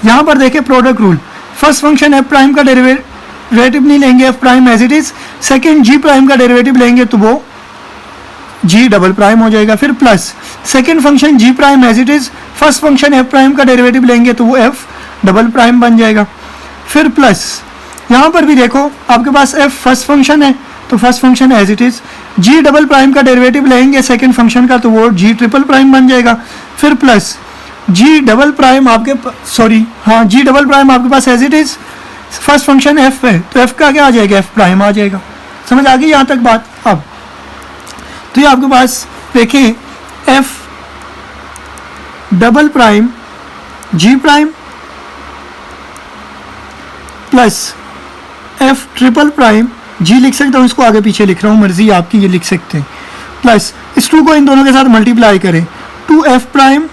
यहाँ पर देखें product rule, first function f prime का डेरिवेटिव नहीं लेंगे, f prime as it is, second g prime का डेरिवेटिव लेंगे तो वो जी डबल प्राइम हो जाएगा। फिर plus second function g prime as it is, first function f prime का डेरिवेटिव लेंगे तो वो एफ डबल प्राइम बन जाएगा। फिर प्लस यहाँ पर भी देखो आपके पास एफ फर्स्ट फंक्शन है तो first function as it is, g double prime का डेरिवेटिव लेंगे सेकेंड फंक्शन का तो वो जी ट्रिपल प्राइम बन जाएगा। फिर प्लस जी डबल प्राइम आपके जी डबल प्राइम आपके पास as it is, first function f है तो एफ का क्या आ जाएगा, एफ प्राइम आ जाएगा। समझ आ गई यहाँ तक बात। अब तो ये आपके पास देखिए f double prime g prime plus f triple prime, g लिख सकता हूँ, इसको आगे पीछे लिख रहा हूँ, मर्जी आपकी, ये लिख सकते हैं। प्लस इस 2 को इन दोनों के साथ मल्टीप्लाई करें, 2 f prime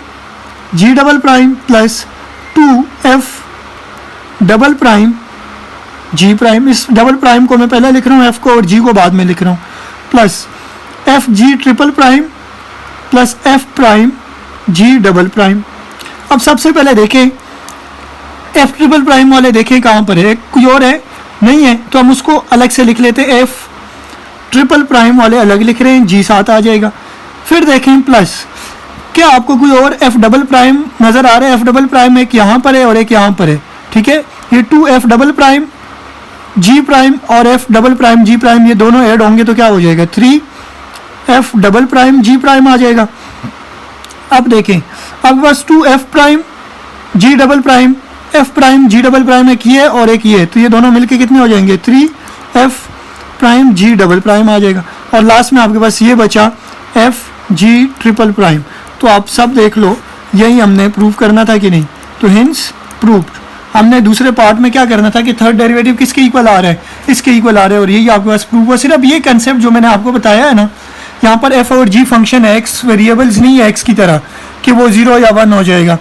g double prime plus 2 f double prime g prime. इस डबल प्राइम को मैं पहले लिख रहा हूँ एफ को और जी को बाद में लिख रहा हूँ, plus f g triple prime plus f prime g double prime. अब सबसे पहले देखें एफ ट्रिपल प्राइम वाले देखें कहाँ पर है, कोई और है नहीं है तो हम उसको अलग से लिख लेते हैं, एफ ट्रिपल प्राइम वाले अलग लिख रहे हैं, जी साथ आ जाएगा। फिर देखें प्लस क्या आपको कोई और एफ डबल प्राइम नज़र आ रहा है, एफ डबल प्राइम एक यहाँ पर है और एक यहाँ पर है, ठीक है। ये 2 f double prime g prime और F double prime g prime ये दोनों ऐड होंगे तो क्या हो जाएगा, 3 F double prime g prime आ जाएगा। अब देखें अब बस 2 f prime g double prime, F prime g double prime एक ये और एक ये, तो ये दोनों मिलके कितने हो जाएंगे, 3 F prime g double prime आ जाएगा। और लास्ट में आपके पास ये बचा एफ जी ट्रिपल प्राइम। तो आप सब देख लो यही हमने प्रूव करना था कि नहीं, तो हिंस प्रूव्ड। हमने दूसरे पार्ट में क्या करना था कि थर्ड डेरिवेटिव किसके इक्वल आ रहा है, इसके इक्वल आ रहा है, और यही आपके पास प्रूव हुआ। सिर्फ ये कंसेप्ट जो मैंने आपको बताया है ना, यहाँ पर एफ और जी फंक्शन है, एक्स वेरिएबल्स नहीं है एक्स की तरह कि वो 0 या 1 हो जाएगा।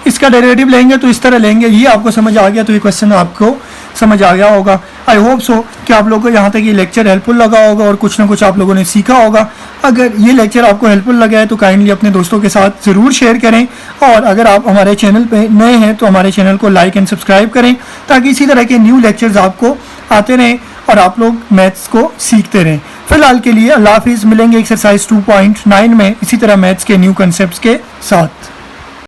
इसका डेरिवेटिव लेंगे तो इस तरह लेंगे। ये आपको समझ आ गया तो ये क्वेश्चन आपको समझ आ गया होगा। आई होप सो कि आप लोगों को यहाँ तक ये लेक्चर हेल्पफुल लगा होगा और कुछ ना कुछ आप लोगों ने सीखा होगा। अगर ये लेक्चर आपको हेल्पफुल लगा है तो काइंडली अपने दोस्तों के साथ ज़रूर शेयर करें, और अगर आप हमारे चैनल पे नए हैं तो हमारे चैनल को लाइक एंड सब्सक्राइब करें ताकि इसी तरह के न्यू लेक्चर्स आपको आते रहें और आप लोग मैथ्स को सीखते रहें। फिलहाल के लिए अल्लाह हाफिज़, मिलेंगे एक्सरसाइज 2.9 में इसी तरह मैथ्स के न्यू कंसेप्ट के साथ।